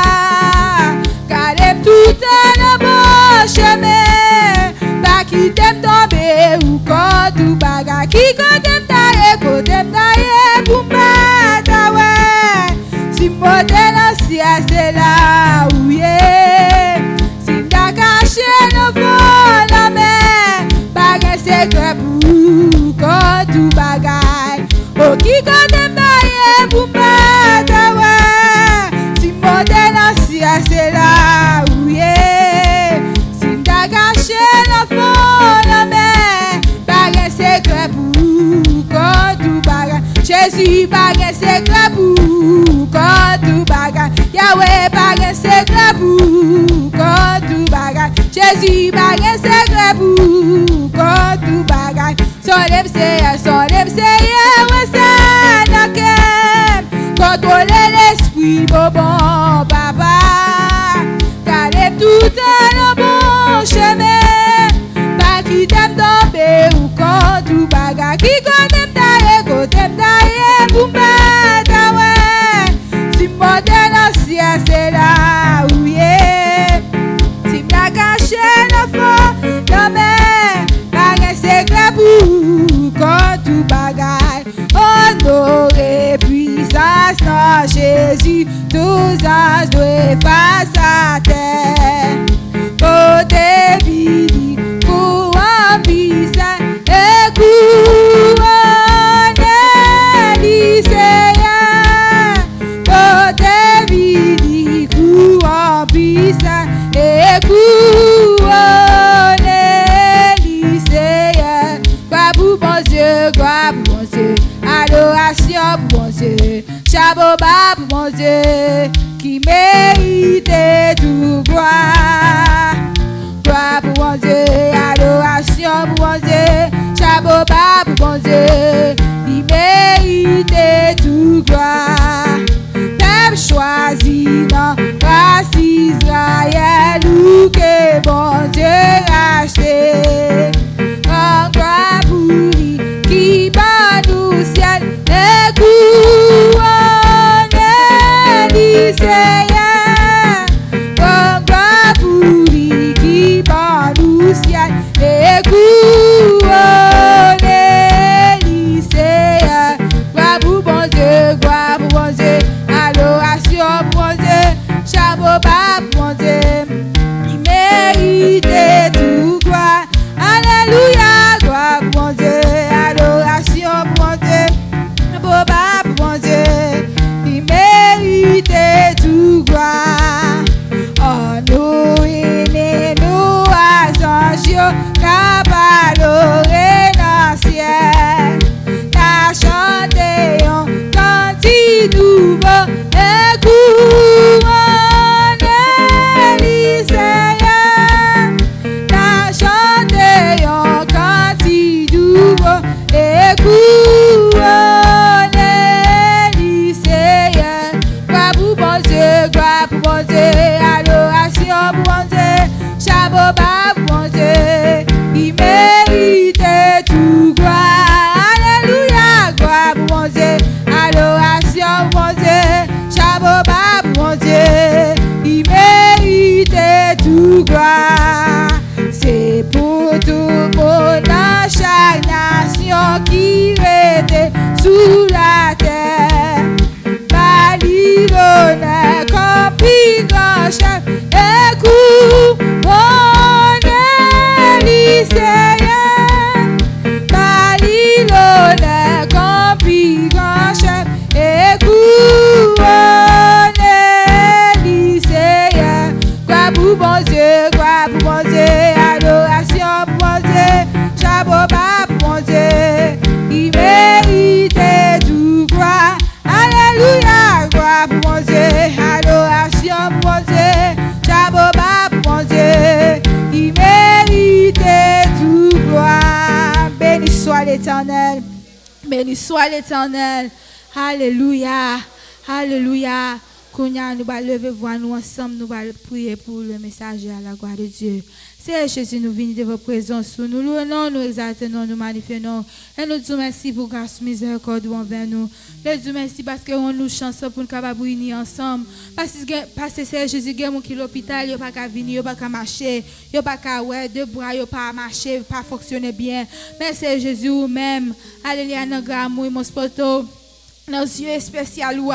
S1: Calme tout un bon chemin, pas qui t'aime tomber ou quand tout bagarre qui quand t'aime tailler pour mettre ouais. Si modèle ancien c'est là où il est. Si t'as caché le vol la mer, bagarre secret pour quand tout bagarre. Oh qui quand t'aime tailler pour mettre ouais. Si modèle ancien c'est là où il est. Si t'as caché le vol la mer, bagarre secret pour quand tout bagarre. Jésus bagarre secret pour quand tout bagarre. Yahweh bagarre secret pour quand tout bagarre. Jésus bagarre secret pour quand tout bagarre. Son MC, ouais ça n'a qu'à contrôler l'esprit bon papa. Calme tout un bon chemin, pas qui t'aime tomber ou quand tout bagarre qui quand t'aime tailler pour mettre ouais. Si modèle ancien c'est là où il est. Si m'ta caché l'enfant la mer, bagarre secret pour quand tout bagarre. Honoré puissance dans Jésus, tous âges doivent face à terre. Côté vidi, courant puissant et courant lycéen. Côté vidi, courant puissant et courant lycéen. Gloire pour bon Dieu, gloire pour bon Dieu. Adoration pour mon Dieu, Chaboba pour mon Dieu, qui mérite tout gloire. Gloire pour mon Dieu, adoration pour mon Dieu, Chaboba pour mon Dieu, qui mérite tout gloire. Peuple choisi dans race Israël, ou que bon Dieu racheté. En gloire pour lui qui bat nous ciel et couronne lycéen. En gloire pour lui qui bat nous ciel et couronne lycéen. Gloire pour bon Dieu, gloire pour bon Dieu, adoration pour bon Dieu, chaboba pour bon Dieu, il mérite Béni soit l'Éternel. Alléluia. Alléluia. Kounya, nous allons lever voix nous ensemble, nous allons prier pour le messager à la gloire de Dieu. Seigneur Jésus, nous venons de votre présence, nous louons, nous exaltons, nous magnifions, et nous disons merci pour grâce, miséricorde envers nous. Nous disons merci parce que nous chanceux pour nous capables de unir ensemble. Parce que Seigneur Jésus, il y a des gens qui sont à l'hôpital, ils ne peuvent pas venir, ils ne peuvent pas marcher, ils ne peuvent pas ouais, deux bras, ils ne peuvent pas marcher, pas fonctionner bien. Mais Seigneur Jésus, vous-même, alléluia, dans l'amour, mon spoto. Nos yeux spéciaux,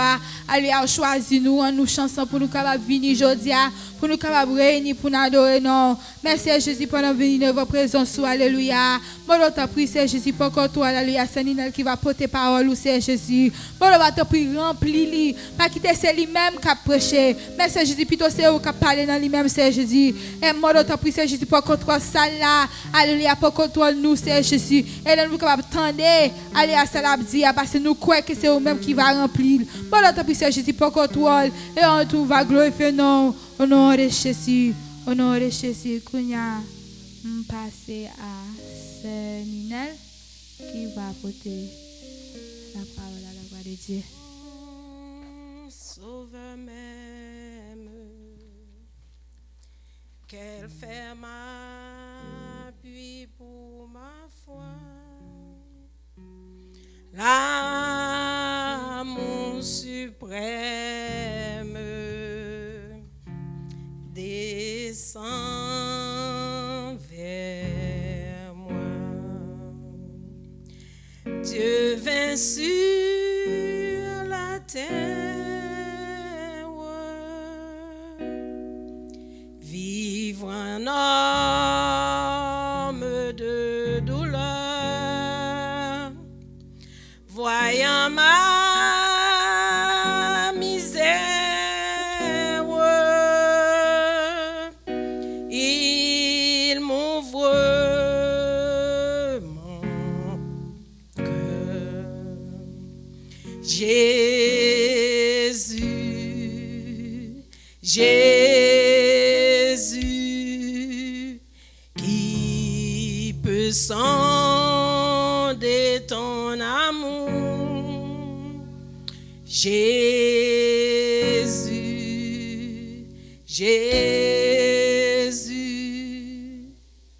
S1: alléluia, choisi nous, en nous chansons pour nous capables de venir aujourd'hui, pour nous capables de réunir, pour nous adorer. Non. Merci Jésus pour nous venir de votre présence, alléluia. Bon, on t'a pris, c'est Jésus, pour que toi, alléluia, c'est Ninel qui va porter parole, c'est Jésus. Bon, on va te prier, remplir, pas quitter c'est lui-même qui a prêché. Merci Jésus, plutôt c'est eux qui a parlé dans lui-même, c'est Jésus. Et moi, on t'a pris, c'est Jésus, pour contrôler ça là, alléluia, pour contrôler nous, c'est Jésus. Et nous capables d'attendre, alléluia, ça l'a dit, parce que nous croyons que c'est eux-mêmes qui va remplir. Bon, on t'a pris, c'est Jésus, pour contrôler. Et on tout va glorifier non. Au nom de Jésus, au nom de Jésus, Kounya, on passe à Sœur Ninel qui va porter la parole à la gloire de Dieu.
S2: Sauveur même, qu'elle fait m'appuie pour ma foi. L'amour suprême descend vers moi. Dieu vint sur la terre, vivre un homme de douleur, voyant ma Jésus, qui peut sonder ton amour. Jésus, Jésus,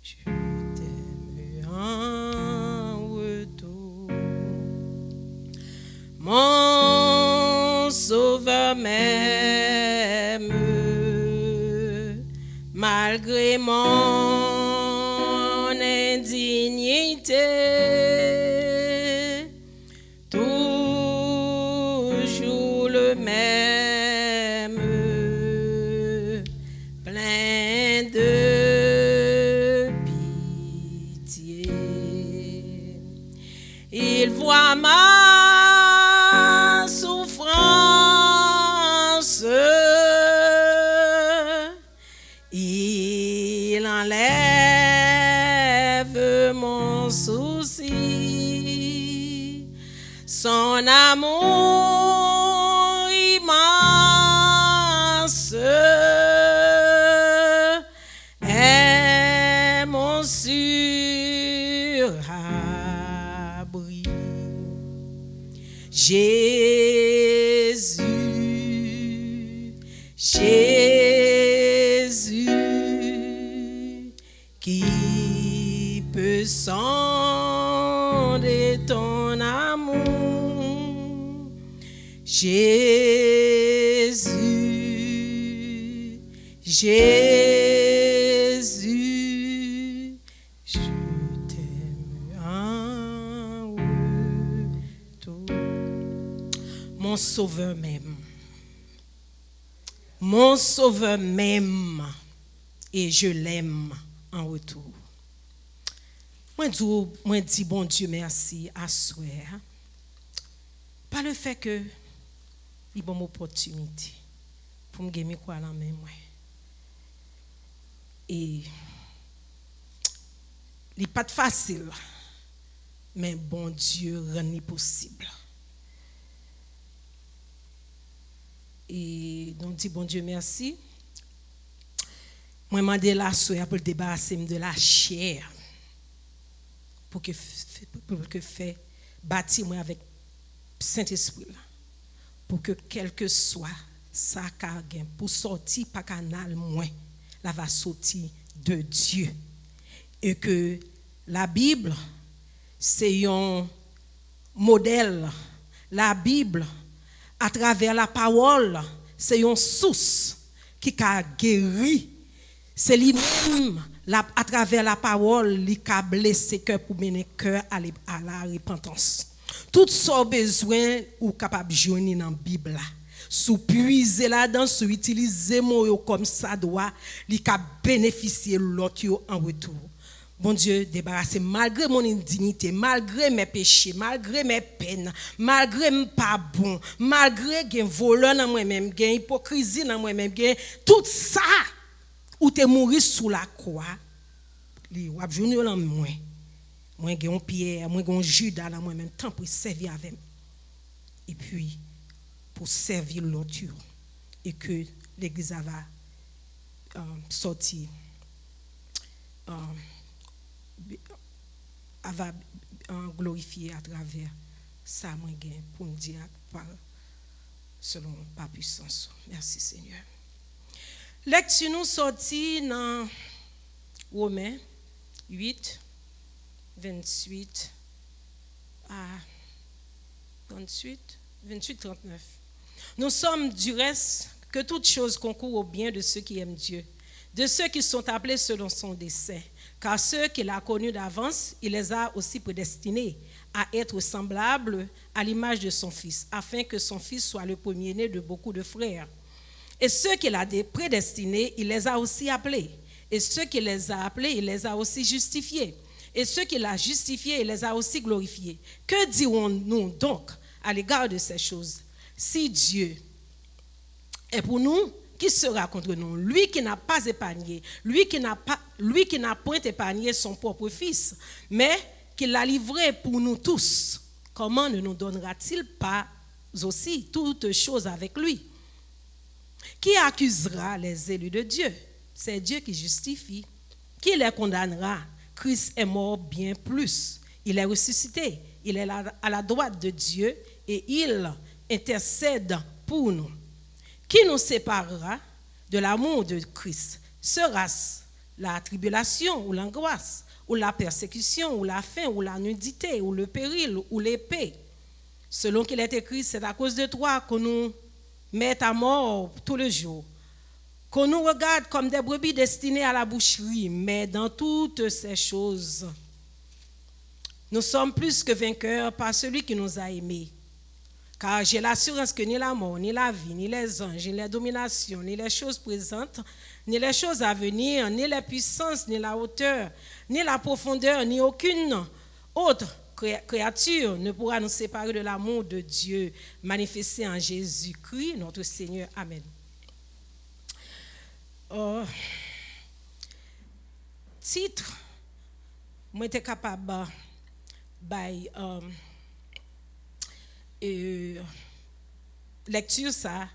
S2: je t'aime en retour. Mon sauveur m'aime, malgré mon indignité, toujours le même, plein de pitié. Il voit ma souffrance, il enlève mon souci, son amour immense est mon surabri. Jésus, Jésus, qui peut sonder ton amour. Jésus, Jésus, je t'aime en retour. Mon sauveur même, mon sauveur m'aime et je l'aime en retour. Moi dis bon Dieu merci à soi par le fait que il bon opportunité pour me gagner quoi la main moi. Et il pas facile mais bon Dieu rend possible. Et donc dis bon Dieu merci. Moi demande la soeur pour débarrasser de la chair pour que fait bâti moi avec Saint-Esprit là, pour que quel que soit ça qu'a gain pour sortir par canal moins, la va sortir de Dieu. Et que la Bible c'est un modèle. La Bible à travers la parole, c'est une source qui a guéri. C'est lui-même à travers la parole qui a blessé cœur pour mener cœur à la repentance. Tout ce besoin ou capable de joindre dans la Bible là. Sous puiser là-dedans, sous utiliser mots comme ça doit, li ka bénéficier l'autre en retour. Bon Dieu, débarrassez malgré mon indignité, malgré mes péchés, malgré mes peines, malgré mes pas bon, malgré gen voleur dans moi-même, gen hypocrisie dans moi-même, gen tout ça ou te mourir sous la croix, li wap jouni dans moi. Moi gen Pierre, moi gen Judas dans moi-même, tant pour servir avec. Et puis pour servir l'autre et que l'église va sortir va glorifier à travers ça moi pour me dire par selon par puissance. Merci Seigneur. Lecture nous sorti dans Romains 8 28 à 38 39. Nous sommes du reste que toute chose concourt au bien de ceux qui aiment Dieu, de ceux qui sont appelés selon son dessein. Car ceux qu'il a connus d'avance, il les a aussi prédestinés à être semblables à l'image de son Fils, afin que son Fils soit le premier-né de beaucoup de frères. Et ceux qu'il a prédestinés, il les a aussi appelés. Et ceux qu'il les a appelés, il les a aussi justifiés. Et ceux qu'il a justifiés, il les a aussi glorifiés. Que dirons-nous donc à l'égard de ces choses? Si Dieu est pour nous, qui sera contre nous? Lui qui n'a pas épargné, lui qui n'a point épargné son propre Fils, mais qui l'a livré pour nous tous, comment ne nous donnera-t-il pas aussi toutes choses avec lui? Qui accusera les élus de Dieu? C'est Dieu qui justifie. Qui les condamnera? Christ est mort bien plus. Il est ressuscité. Il est à la droite de Dieu et il intercède pour nous. Qui nous séparera de l'amour de Christ? Sera-ce la tribulation ou l'angoisse, ou la persécution, ou la faim, ou la nudité, ou le péril, ou l'épée? Selon qu'il est écrit, c'est à cause de toi qu'on nous met à mort tout le jour, qu'on nous regarde comme des brebis destinées à la boucherie. Mais dans toutes ces choses, nous sommes plus que vainqueurs par celui qui nous a aimés. Car j'ai l'assurance que ni la mort, ni la vie, ni les anges, ni les dominations, ni les choses présentes, ni les choses à venir, ni les puissances, ni la hauteur, ni la profondeur, ni aucune autre créature ne pourra nous séparer de l'amour de Dieu manifesté en Jésus-Christ, notre Seigneur. Amen. Titre, moi j'étais capable lecture ça,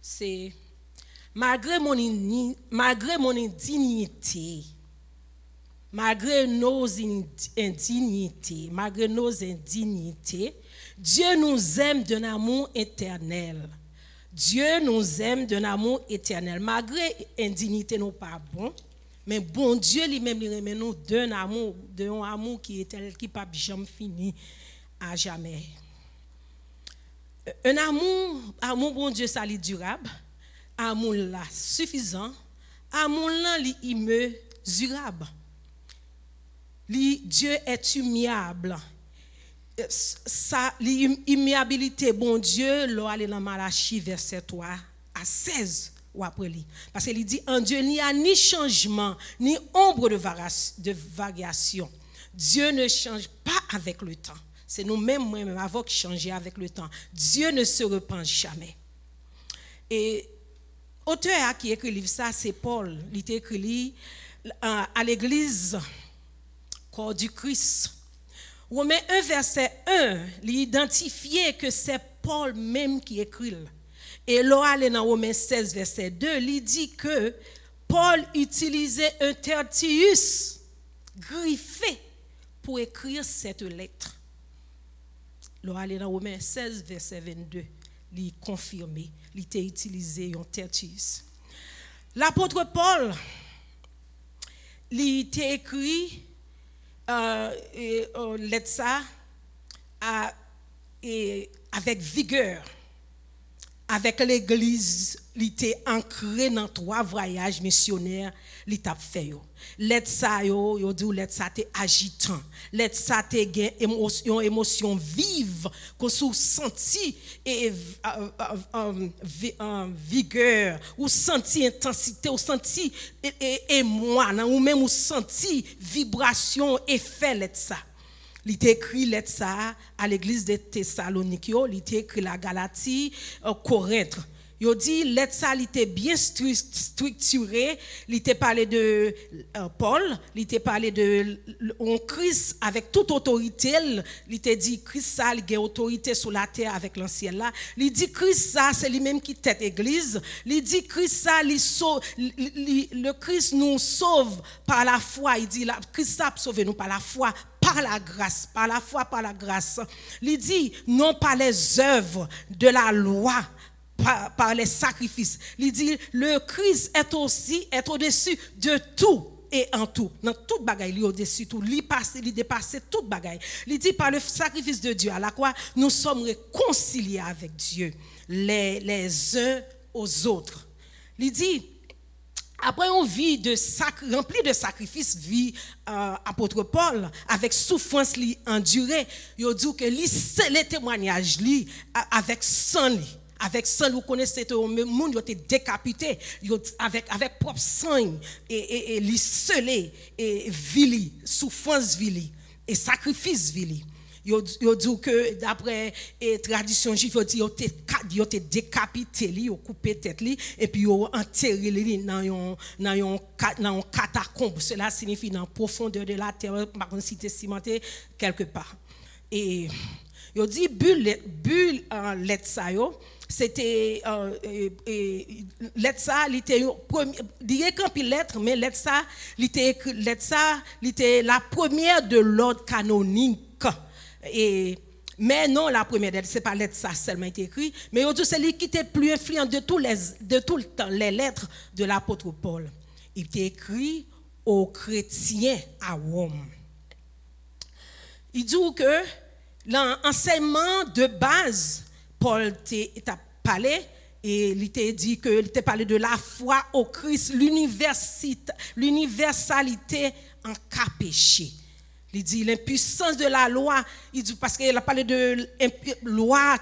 S2: c'est malgré mon indignité, malgré nos indignités, Dieu nous aime d'un amour éternel. Dieu nous aime d'un amour éternel. Malgré indignité, nous pas bon, mais bon Dieu lui-même il aime nous d'un amour qui est éternel, qui pas jamais fini à jamais. Un amour bon Dieu ça li durable, amour là suffisant, amour là li immesurable. Dieu est immuable. Ça l'immuabilité bon Dieu là aller dans Malachie verset 3 à 16 ou après lui parce qu'il dit en Dieu il n'y a ni changement ni ombre de variation. Dieu ne change pas avec le temps. C'est nous-mêmes moi-même avant qui changer avec le temps. Dieu ne se repent jamais. Et auteur qui écrit livre ça c'est Paul, il a écrit à l'église corps du Christ. Romains 1 verset 1, il identifie que c'est Paul même qui écrit. Et là, dans Romains 16 verset 2, il dit que Paul utilisait un tertius griffé pour écrire cette lettre. Là, aller dans Romains 16, verset 22, il confirmé, il était utilisé en Tertius. L'apôtre Paul, il était écrit lettre ça avec vigueur. Avec l'église, il était ancré dans 3 voyages missionnaires, il t'a fait yo. Lettre ça yo dit lettre ça t'es agitant. Lettre ça t'es gain émotion vive qu'on sou senti et vigueur, ou senti intensité, ou senti et moi, ou même ou senti vibration effet lettre ça. Il était écrit lettre ça à l'église de Thessalonique, il était écrit la Galatie, Corinthe. Il dit lettre ça il était bien structuré, il était parlé de Paul, il était parlé de Christ avec toute autorité, il était dit Christ ça il a autorité sur la terre avec l'ancien là. Il dit Christ ça c'est lui-même qui tête église. Il dit Christ ça le Christ nous sauve par la foi. Il dit Christ ça sauve nous par la foi. Par la grâce, par la foi, par la grâce. Il dit, non pas les œuvres de la loi, par les sacrifices. Il dit, le Christ est au-dessus de tout et en tout. Dans toute bagaille, il est au-dessus de tout. Il dépasse toute bagaille. Il dit, par le sacrifice de Dieu à la croix, nous sommes réconciliés avec Dieu, les uns aux autres. Il dit, après une vie remplie de sacrifices, vie apôtre Paul, avec souffrance endurée, il dit que les témoignages avec sang, vous connaissez tout le monde, il était décapité, avec propre sang, et li scellé, et vili, souffrance vili, et sacrifice vili. Yo dit que d'après tradition juive yo te décapité li, yo coupé tête li et puis yo enterré li dans un catacombe. Cela signifie dans profondeur de la terre, par contre cité cimenté quelque part. Et yo dit bulle lettre ça yo c'était lettre ça il était dire qu'un lettre mais lettre ça il était la première de l'ordre canonique. Mais non, la première lettre, c'est pas lettre ça seulement été écrit, mais c'est lui qui était plus influent de tout le temps, les lettres de l'apôtre Paul. Il était écrit aux chrétiens à Rome. Il dit que l'enseignement de base, Paul t'a parlé, et il t'a dit que il t'a parlé de la foi au Christ, l'universalité en cas péché. Il dit l'impuissance de la loi, il dit parce qu'il a parlé de loi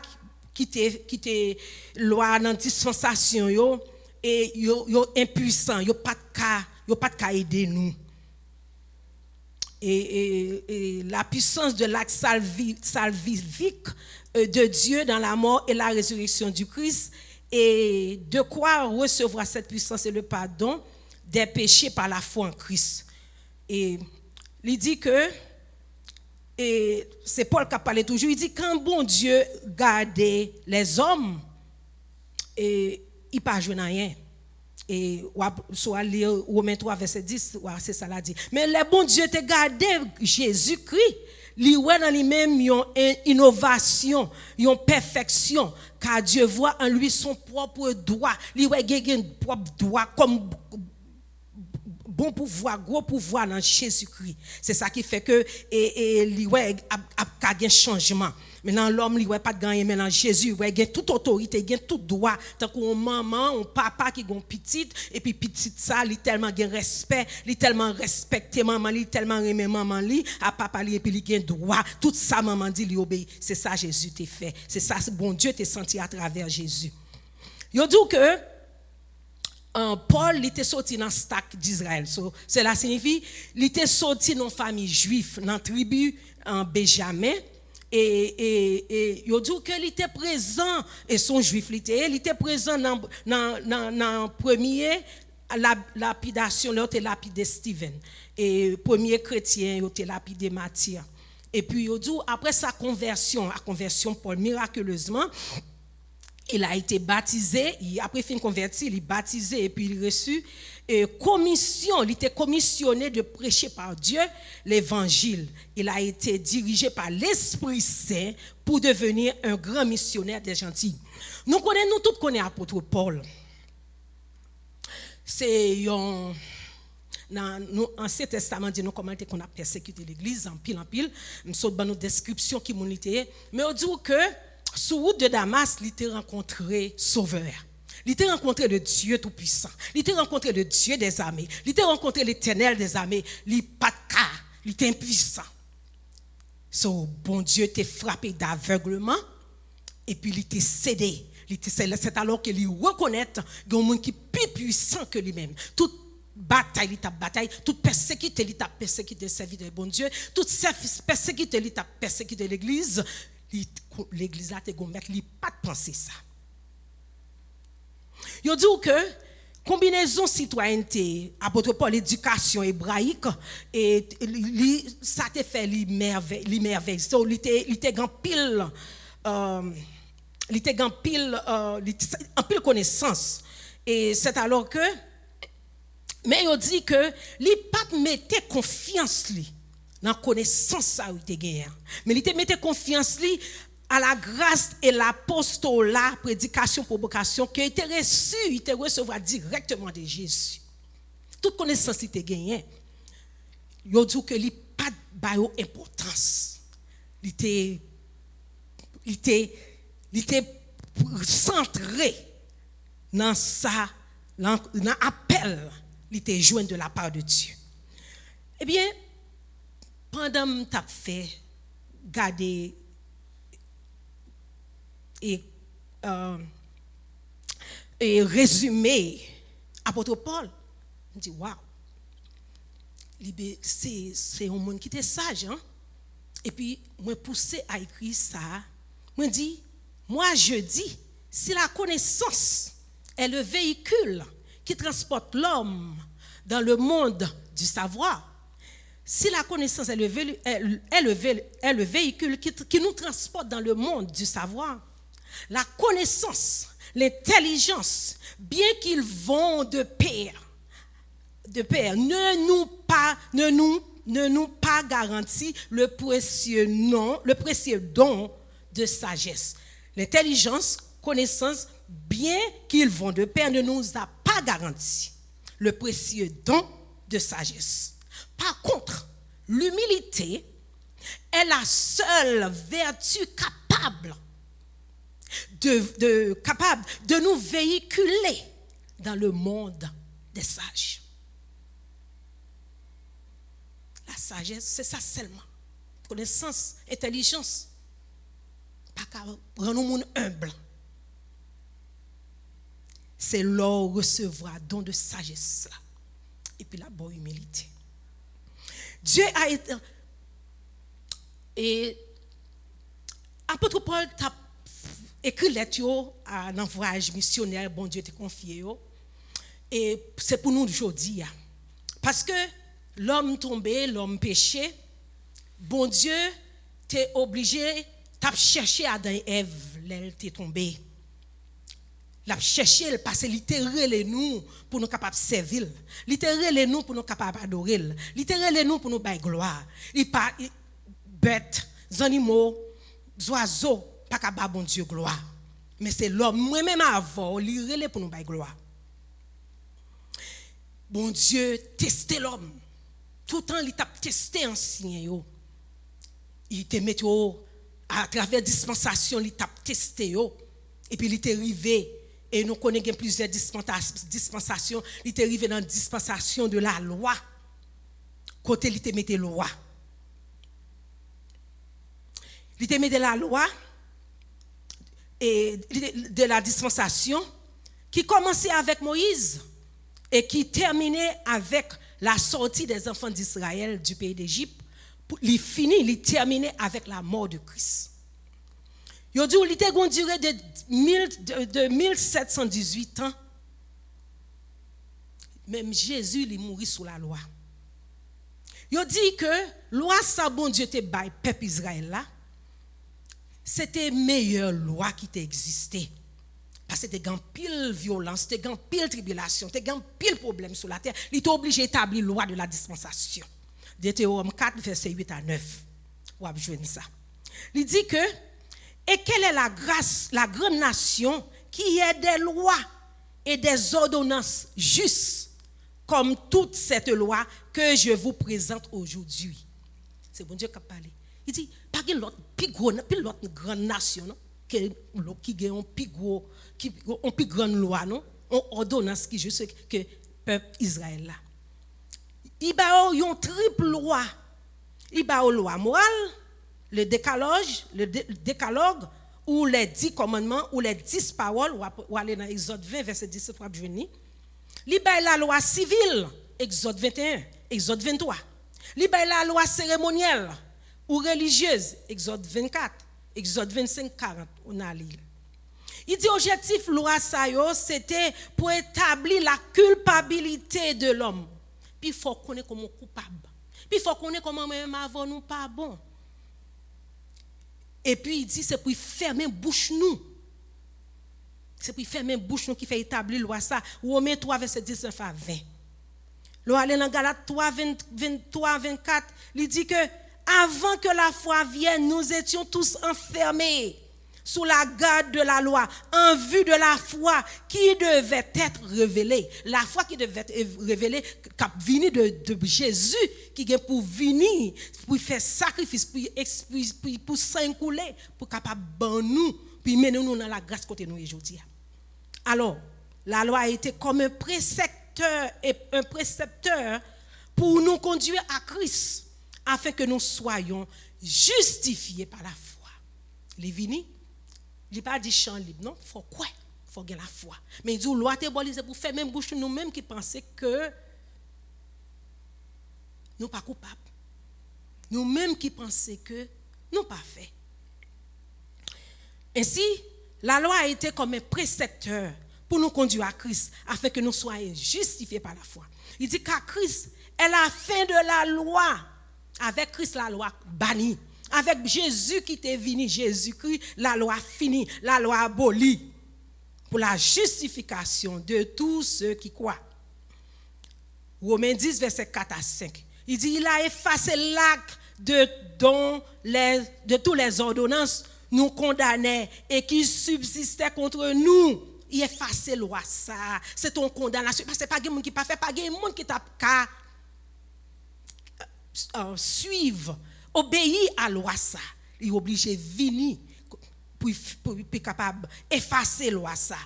S2: qui était loi dans dispensation yo et yo impuissant, yo pas de cas aider nous. Et la puissance de l'acte salvifique de Dieu dans la mort et la résurrection du Christ, et de quoi recevoir cette puissance et le pardon des péchés par la foi en Christ. Et il dit que, et c'est Paul qui a parlé toujours, il dit quand bon Dieu gardait les hommes, et il ne pas joué rien. Et soit lire Romains 3 verset 10, c'est ça l'a dit. Mais le bon Dieu te gardé Jésus-Christ, lui ouais dans lui-même une innovation, une perfection, car Dieu voit en lui son propre droit, lui ouais un propre droit comme bon pouvoir, gros pouvoir dans Jésus-Christ. C'est ça qui fait que il a un changement. Maintenant l'homme il pas de gagner, maintenant Jésus il a toute autorité, il a tout droit, tant qu'on maman, un papa qui gon petite et puis petite ça, il tellement gain respect, il tellement respecté maman, il tellement aimer maman li, à papa li et puis il gain droit, tout ça maman dit il obéit. C'est ça Jésus t'a fait. C'est ça bon Dieu t'a senti à travers Jésus. Yo dit que Paul était sorti dans le stack d'Israël. Cela signifie qu'il était sorti dans une famille juive, dans la tribu Benjamin. Et il dit qu'il était présent, et son juif, il était présent dans le premier lapidation, il était lapidé Stephen. Et premier chrétien, il était lapidé Matthias. Et puis il dit, après sa conversion, Paul miraculeusement, il a été baptisé, après fin converti, il est baptisé et puis il reçut commission, il était commissionné de prêcher par Dieu l'évangile. Il a été dirigé par l'Esprit Saint pour devenir un grand missionnaire des gentils. Nous tous connaissons l'apôtre Paul. C'est un dans l'Ancien Testament dit nous comment on a persécuté l'église en pile nous saute dans nos descriptions qui m'ont été mais on dit que sur route de Damas il a rencontré sauveur, il a rencontré le Dieu tout puissant, il a rencontré le Dieu des armées, il a rencontré l'Éternel des armées, il pas de cas, il était impuissant. So bon Dieu t'a frappé d'aveuglement et puis il t'a cédé. C'est alors qu'il reconnaît qu'il y a un monde qui est plus puissant que lui-même. Toute bataille, il t'a bataille. Toute persécution, il t'a persécuté le serviteur de bon Dieu. Toute persécution, il t'a persécuté l'église. L'église là, il n'a pas de penser ça. Il dit que combinaison citoyenneté, apôtre Paul, éducation hébraïque, et ça t'a fait l'immerveille. Il était grand pile. Il était en pile connaissance et c'est alors que mais il dit que il pas mettait confiance lui dans connaissance ça il était gagné mais il mettait confiance lui à la grâce et l'apostolat prédication provocation qui était reçu il était recevoir directement de Jésus toute connaissance il était gagné il dit que il pas baio importance il était centré dans ça, dans l'appel, il était joint de la part de Dieu. Eh bien, pendant que tu as fait, garder et résumer apôtre Paul, je me dis, waouh, c'est un monde qui était sage. Hein? Et puis, moi, poussé à écrire ça, moi, dis, moi, je dis, si la connaissance est le véhicule qui transporte l'homme dans le monde du savoir, si la connaissance est le véhicule qui nous transporte dans le monde du savoir, la connaissance, l'intelligence, bien qu'ils vont de pair, ne nous pas garantit le précieux don de sagesse. L'intelligence, connaissance, bien qu'ils vont de pair, ne nous a pas garanti le précieux don de sagesse. Par contre, l'humilité est la seule vertu capable de nous véhiculer dans le monde des sages. La sagesse, c'est ça seulement. Connaissance, intelligence. Pas qu'à rendre le monde humble. C'est leur recevoir don de sagesse là. Et puis la bonne humilité. Dieu a été. Et apôtre Paul a écrit lettre à un voyage missionnaire, bon Dieu t'a confié. Et c'est pour nous aujourd'hui. Parce que l'homme tombé, l'homme péché, bon Dieu t'es obligé, t'as cherché Adam et Ève, l'elle t'est tombée. L'a cherché parce qu'il littéralement nous pour nous capables servir, littéralement nous pour nous capables adorer, littéralement nous pour nous bailler gloire. Il pas bêtes, animaux, oiseaux pas capable bon Dieu gloire. Mais c'est l'homme moi-même avant, il relé pour nous bailler gloire. Bon Dieu testé l'homme. Tout le temps il t'a testé ancien yo. Il te met à travers dispensation, il t'a testé yo et puis il t'est arrivé. Et nous connaissons plusieurs dispensations. Il est arrivé dans la dispensation de la loi. Côté, il te mis la loi. Il te mis la loi et de la dispensation qui commençait avec Moïse et qui terminait avec la sortie des enfants d'Israël du pays d'Égypte. Il terminait avec la mort de Christ. Il dit qu'il était une durée de 1718 ans. Même Jésus, il mourit sous la loi. Il dit que loi ça bon Dieu te bail peuple Israël là, c'était la meilleure loi qui existait. Parce que tu as pile violence, tu as pile tribulation, tu as pile problème sur la terre. Il est obligé d'établir la loi de la dispensation. Deutéronome 4, verset 8 à 9. Vous avez joué ça. Il dit que, et quelle est la grâce, la grande nation qui a des lois et des ordonnances justes, comme toute cette loi que je vous présente aujourd'hui. C'est bon Dieu qui a parlé. Il dit, pas qu'il l'autre grande nation, non? Qui a un plus grande loi, non? On ordonnance qui juste que peuple Israël là. Il y a une triple loi. Il y a une loi morale, le décalogue, ou les 10 commandements, ou les 10 paroles, ou aller dans Exode 20, verset 10, pour venir. Il y a la loi civile, Exode 21, Exode 23. Il y a la loi cérémonielle ou religieuse, Exode 24. Exode 25, 40, on a lu. Il dit objectif loi ça c'était pour établir la culpabilité de l'homme. Puis il faut connaître comment coupable. Puis il faut connaître comment même avant nous pas bon. Et puis il dit c'est pour fermer bouche nous. C'est pour fermer bouche nous qui fait établir loi ça. Romains 3 verset 19 à 20. L'on allait dans Galates 3 23 24, il dit que avant que la foi vienne, nous étions tous enfermés sous la garde de la loi, en vue de la foi qui devait être révélée. La foi qui devait être révélée, qui venait de Jésus, qui vient pour venir, pour faire sacrifice, pour sang couler, pour capable ban nous, puis mener nous dans la grâce côté nous aujourd'hui. Alors, la loi a été comme un précepteur pour nous conduire à Christ, afin que nous soyons justifiés par la foi. Les vini, il pas dit champ libre, non, faut quoi? Faut gagner la foi. Mais il dit loi te bolisé pour faire même bouche nous-mêmes qui pensaient que nous pas coupables. Nous-mêmes qui pensaient que nous pas fait. Ainsi, la loi a été comme un précepteur pour nous conduire à Christ, afin que nous soyons justifiés par la foi. Il dit qu'à Christ est la fin de la loi. Avec Christ, la loi bannie. Avec Jésus qui est venu, Jésus-Christ, la loi finie, la loi abolie. Pour la justification de tous ceux qui croient. Romains 10, verset 4 à 5. Il dit, il a effacé l'acte de toutes les ordonnances nous condamnaient et qui subsistaient contre nous. Il a effacé la loi, ça. C'est ton condamnation. Parce que pas de monde qui pas fait, pas de monde qui t'a qu'à suivre, obéir à la loi, ça. Il est obligé de venir pour être capable d'effacer la loi, ça.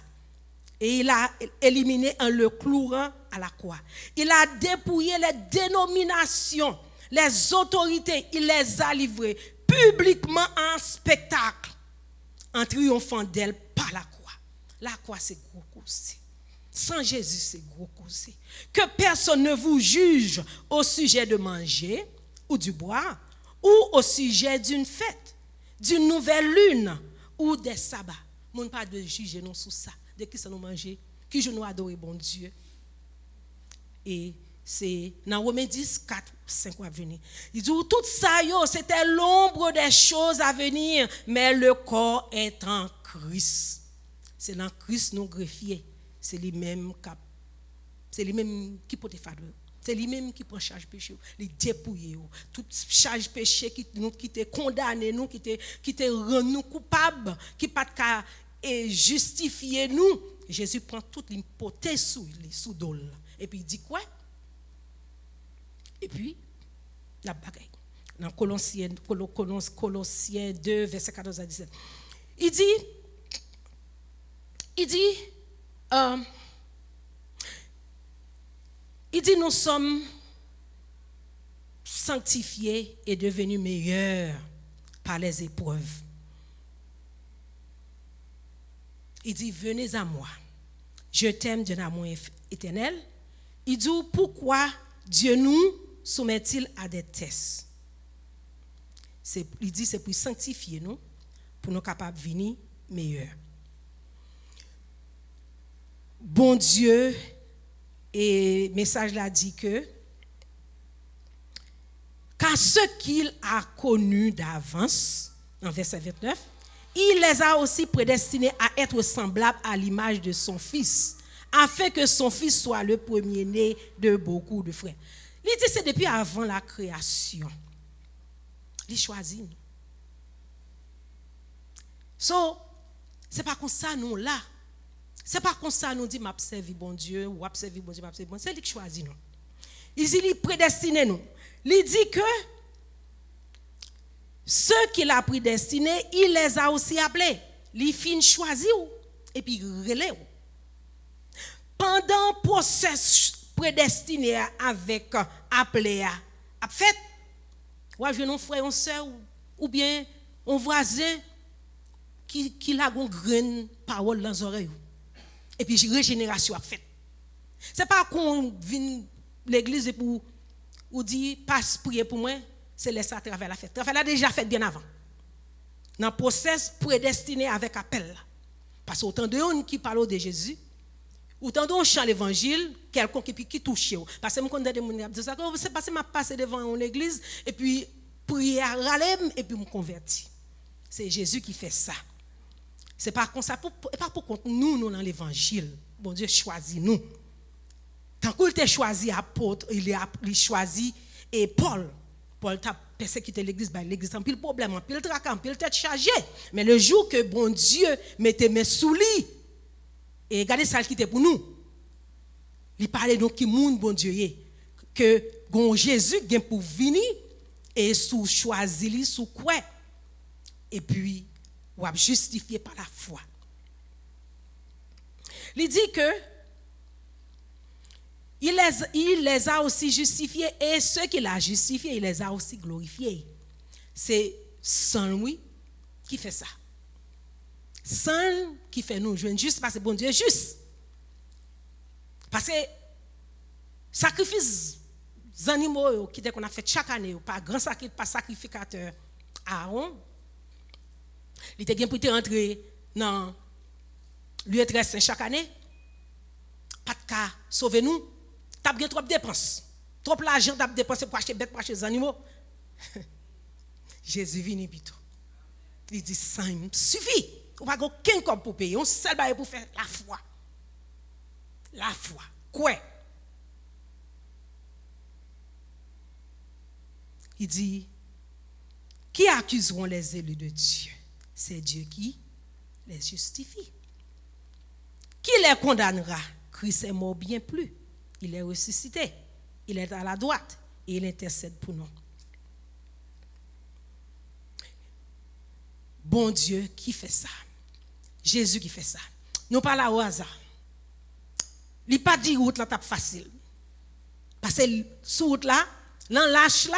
S2: Et il a éliminé en le clouant à la croix. Il a dépouillé les dénominations, les autorités, il les a livrées publiquement en spectacle, en triomphant d'elle par la croix. La croix, c'est gros cause. Sans Jésus, c'est gros cause. Que personne ne vous juge au sujet de manger ou du boire, ou au sujet d'une fête, d'une nouvelle lune ou des sabbats. Mon pas de juger non sous ça. De qui ça nous manger, qui je nous adorer bon Dieu. Et c'est dans Romains 10, 4, 5 à venir. Il dit tout ça, c'était l'ombre des choses à venir, mais le corps est en Christ. C'est dans Christ nous greffier. C'est lui-même qui porte fardeau. C'est lui-même qui prend charge péché, les dépouiller. Toute charge péché qui te condamné, nous, qui te rend nous coupables, qui pas et justifier nous. Jésus prend toute l'hypothèse sous dol. Et puis il dit quoi? Et puis, la bagaille. Dans Colossiens 2, verset 14 à 17. Il dit, nous sommes sanctifiés et devenus meilleurs par les épreuves. Il dit, venez à moi. Je t'aime d'un amour éternel. Il dit, pourquoi Dieu nous soumet-il à des tests? Il dit, c'est pour sanctifier nous, pour nous capables de venir meilleurs. Bon Dieu, et message là dit que, car ce qu'il a connu d'avance, en verset 29, il les a aussi prédestinés à être semblables à l'image de son Fils, afin que son Fils soit le premier-né de beaucoup de frères. Il dit c'est depuis avant la création. Il choisit nous. So, c'est pas comme ça nous là. C'est pas comme ça nous dit m'a servi bon Dieu ou m'a servi bon Dieu, m'a servi bon Dieu. C'est lui qui choisit nous. Il dit il prédestiné nous. Il dit que ceux qu'il a prédestinés, il les a aussi appelés. Il fin choisi et puis relais. Pendant le processus prédestiné avec appelé à fait, ou je non frère, on sœur ou bien on voisin qui a une graine parole dans les oreilles. Et puis régénération a fait. C'est pas qu'on vient l'église et pour ou dit passe prier pour moi, c'est laisser à travers la fête. Travers la déjà fait bien avant. Dans le process prédestiné avec appel. Parce qu'autant de gens qui parlent de Jésus, autant de gens chantent l'évangile, quelqu'un qui touche. Parce que je connais des gens qui disent ça, c'est parce que je passe devant une église et puis prier à râler et puis me convertir. C'est Jésus qui fait ça. C'est pas comme ça, pas pour contre nous dans l'évangile. Bon Dieu choisit nous. Tant qu'il t'a choisi apôtre, il a choisi et Paul. Paul t'a persécuté l'église, l'église a pile problème, pile tracas, pile tête chargée. Mais le jour que bon Dieu mettait mes sous lui et regardez ça qui était pour nous. Il parlait donc qui monde bon Dieu est que bon Jésus vient pour venir et sous choisi lui sous quoi et puis ou a justifié par la foi. Il dit que il les a aussi justifiés et ceux qu'il a justifiés, il les a aussi glorifiés. C'est Saint-Louis qui fait ça. Saint qui fait nous jouer juste parce que bon Dieu est juste. Parce que sacrifice des animaux qui qu'on a fait chaque année, par grand sacrifice, par sacrificateur Aaron, il était bien pour rentrer dans lieu très saint chaque année. Pas de cas, sauver nous. T'as bien trop de dépenses. Trop l'argent t'as dépensé pour acheter bêtes, pour acheter des animaux. Jésus vient plutôt. Il dit ça suffit. On va aucun comme pour payer. On seul bail pour faire la foi. La foi. Quoi? Il dit qui accuseront les élus de Dieu? C'est Dieu qui les justifie. Qui les condamnera? Christ est mort bien plus. Il est ressuscité. Il est à la droite et il intercède pour nous. Bon Dieu qui fait ça. Jésus qui fait ça. Nous pas là au hasard. Il pas dit route là tape facile. Parce que sur route là, dans l'âge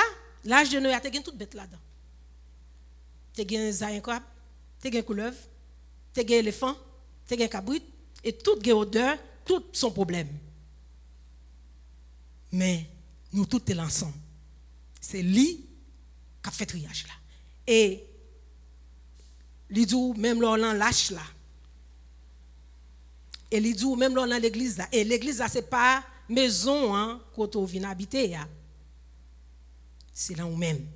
S2: de Noé, tu as toute bête là-dedans. Tu as un zaïn-crabe, tu as un couleuvre, tu as un éléphant, tu as un cabrit et toute odeur, tout son problème. Mais nous tous sommes ensemble. C'est lui qui a fait triage là. Et il dit même là dans l'âge là. Et il dit même là dans l'église là. Et l'église là c'est pas maison hein quand on vient habiter là. C'est là où même.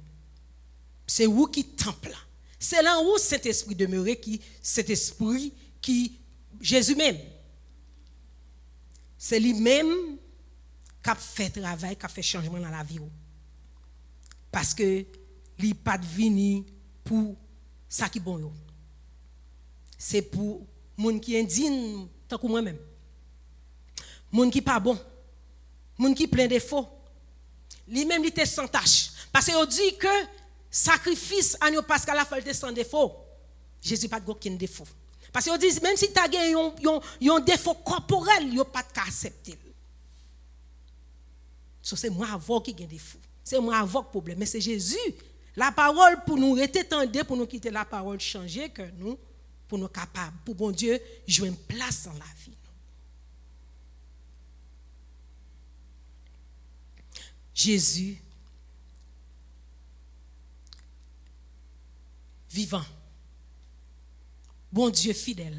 S2: C'est où qui temple là. C'est là où cet esprit demeure qui cet esprit qui Jésus même. C'est lui-même qui a fait travail, qui a fait changement dans la vie. Parce que il n'est pas venu pour ça qui est bon. C'est pour les gens qui sont indignes, tant que moi-même. Les gens qui ne sont pas bons. Les gens qui sont plein de défauts. Lui-même, il était sans tâche. Parce qu'il dit que sacrifice à nous parce qu'à la fin, il était sans défaut. Jésus n'a pas de aucun défaut. Parce qu'il dit, même si tu as un défaut corporel, il n'y a pas de cas accepter. C'est moi avant qui a des défauts. C'est moi avant le problème. Mais c'est Jésus. La parole pour nous retendre, pour nous quitter la parole, changer que nous, pour nous capables, pour bon Dieu, jouer une place dans la vie. Jésus, vivant, bon Dieu fidèle,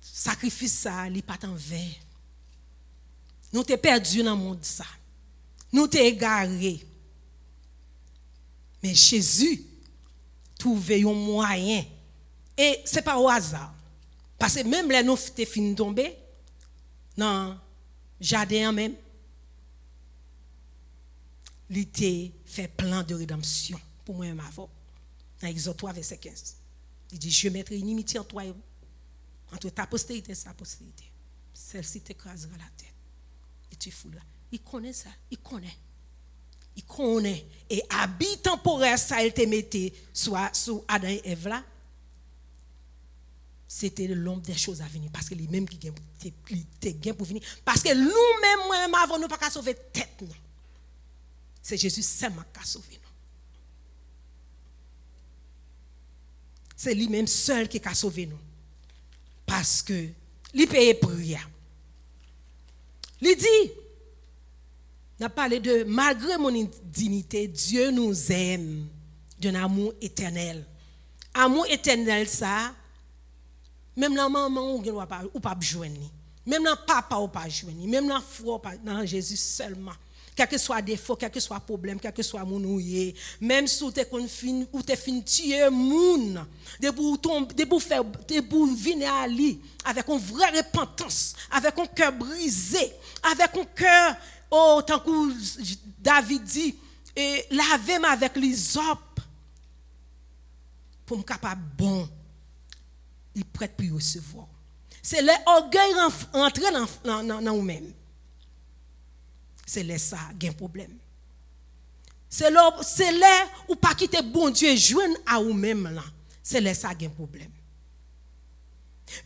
S2: sacrifice ça, il n'est pas en vain. Nous t'es perdu dans le monde ça. Nous t'es égaré. Mais Jésus trouvait un moyen Et ce n'est pas au hasard. Parce que même les nous t'es fini tomber, dans le jardin même, il t'a fait plan de rédemption pour moi-même avant. Dans Exode 3, verset 15. Il dit, je mettrai une inimitié entre toi et entre ta postérité et sa postérité. Celle-ci t'écrasera la tête. Et tu fous là. Il connaît ça. Il connaît. Il connaît. Et habit temporaire, ça, il te mettait soit sous Adam et Ève là. C'était l'ombre des choses à venir. Parce que lui-même qui gagne pour venir. Parce que nous-mêmes, moi-même, avant nous, pas qu'à sauver tête. Non. C'est Jésus seulement qui a sauvé nous. C'est lui-même seul qui a sauvé nous. Parce que il paye prix. Il dit, on a parlé de malgré mon indignité, Dieu nous aime d'un amour éternel. Amour éternel, ça, même la maman ou pas joindre, même la papa ou pas joindre, même la foi dans Jésus seulement. Quel que soit défaut, quel que soit problème, quel que soit mon ouïe, même si tu es fin tuer moun, de pour venir à lui avec une vraie repentance, avec un cœur brisé, avec un cœur, oh, tant que David dit, laver avec l'hysope pour me capable bon, il prête pour recevoir. C'est l'orgueil rentrer dans nous-mêmes. C'est là ça, il y a un problème. C'est là où pas quitter bon Dieu et joindre à vous-même là. C'est là ça, il y a un problème.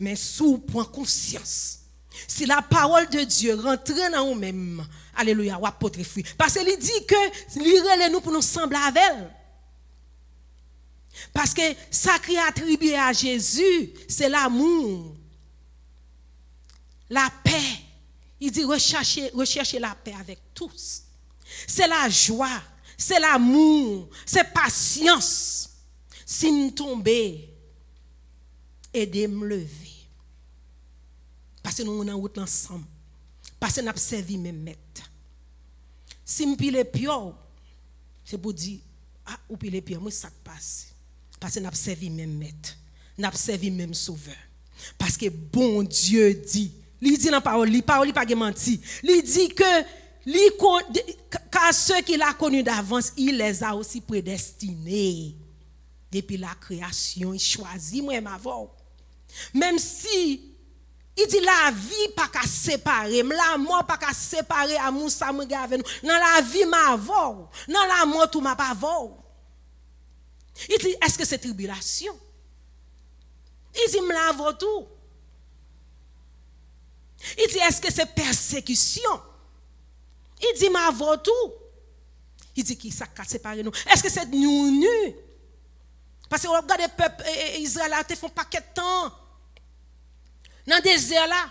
S2: Mais sous point conscience, si la parole de Dieu rentre dans vous-même, alléluia, ou apôtre fruit. Parce qu'il dit que lire nous pour nous sembler avec elle. Parce que ça qui est attribué à Jésus, c'est l'amour, la paix. Il dit recherchez la paix avec tous. C'est la joie, c'est l'amour, c'est patience. Si me tomber, aidez-moi lever. Parce que nous sommes en route ensemble. Parce que nous avons servi même maître. Si me pile pio, c'est pour dire ah ou pile pio, moi ça passe. Parce que nous avons servi même maître. Nous avons servi même sauveur. Parce que bon Dieu dit, il dit dans la parole, il parle pas menti. Il dit que car ceux qu'il a connus d'avance, il les a aussi prédestinés. Depuis la création, il choisit moi avant. Même si il dit la vie pas qu'à séparer, la mort pas qu'à séparer à Moussa me avec nous. Dans la vie m'a avant, dans la mort tout m'a pas avant. Il dit est-ce que c'est tribulation? Il dit me l'avant tout. Il dit, est-ce que c'est persécution? Il dit, ma voix tout. Il dit, qui ça a séparé nous? Est-ce que c'est nous nus? Parce que on regarde le peuple Israël, ils font pas de temps. Dans le désert là,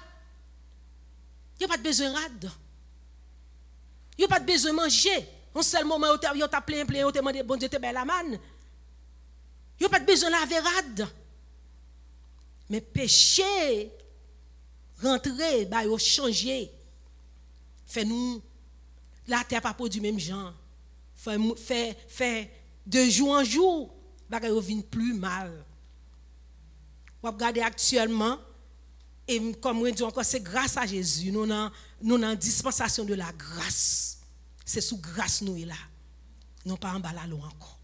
S2: il n'y a pas de besoin de rade. Il n'y a pas de besoin de manger. En seul moment, il y a plein, il y a demandé, bon Dieu, te belle la manne. Il n'y a pas de besoin de laver rade. Mais péché, rentrer, bah, yo changer. Fait nous, la terre pas produit même genre. Fait de jour en jour, bah, yo vient plus mal. Vous regardez actuellement, et comme on dit encore, c'est grâce à Jésus, nous dans dispensation de la grâce. C'est sous grâce nous est là. Non pas en bas la loi encore.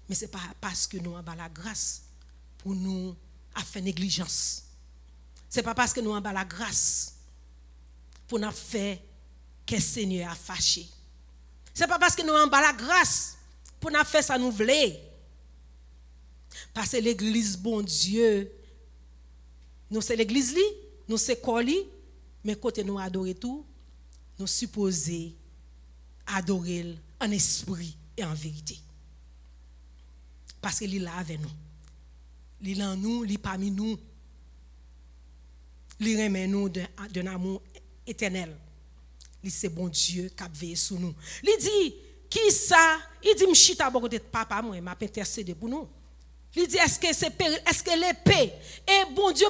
S2: Mais ce n'est pas parce que nous en bas la grâce pour nous à faire négligence. Ce n'est pas parce que nous en bas la grâce pour nous faire que le Seigneur a fâché. Ce n'est pas parce que nous en bas la grâce pour nous faire ça nous voulons. Parce que l'église, bon Dieu, nous c'est l'église, nous c'est quoi, mais côté nous adorer tout, nous supposons adorer en esprit et en vérité. Parce qu'il est là avec nous. Il est en nous, il est parmi nous. Il remet nous d'un amour éternel. Il c'est bon Dieu qui a veillé sur nous. Il dit, qui ça? Il dit, m'chita bon côté de papa, moi, m'a intercédé pour nous. Il dit, est-ce que c'est péril, est-ce que l'épée? Et bon Dieu,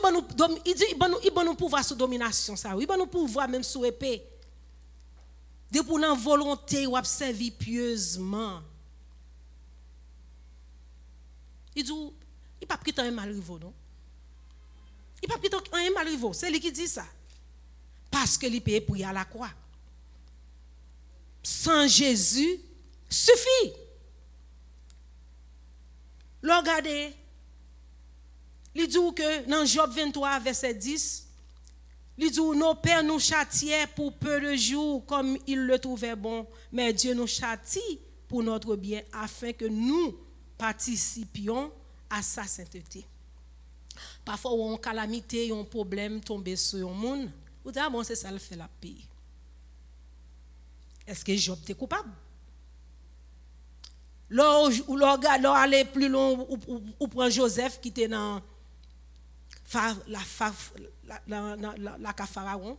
S2: il dit, il va nous pouvoir sous domination, ça. Il va nous pouvoir même sous épée. De pour notre volonté ou servir pieusement. Il dit, Il pas pris un mal rivo, non? Il pas pris un mal rivo. C'est lui qui dit ça. Parce que il paye pour y aller à la croix. Sans Jésus, suffit. Regardez. Il dit que dans Job 23, verset 10, il dit nos pères nous châtiaient pour peu de jours comme ils le trouvaient bon, mais Dieu nous châtie pour notre bien afin que nous participions à sa sainteté. Parfois, on a une calamité, un problème tombé sur le monde. Vous dites, ah bon, c'est ça le fait la paix. Est-ce que Job était coupable? Là, aller plus loin, ou prend Joseph qui était dans la Pharaon,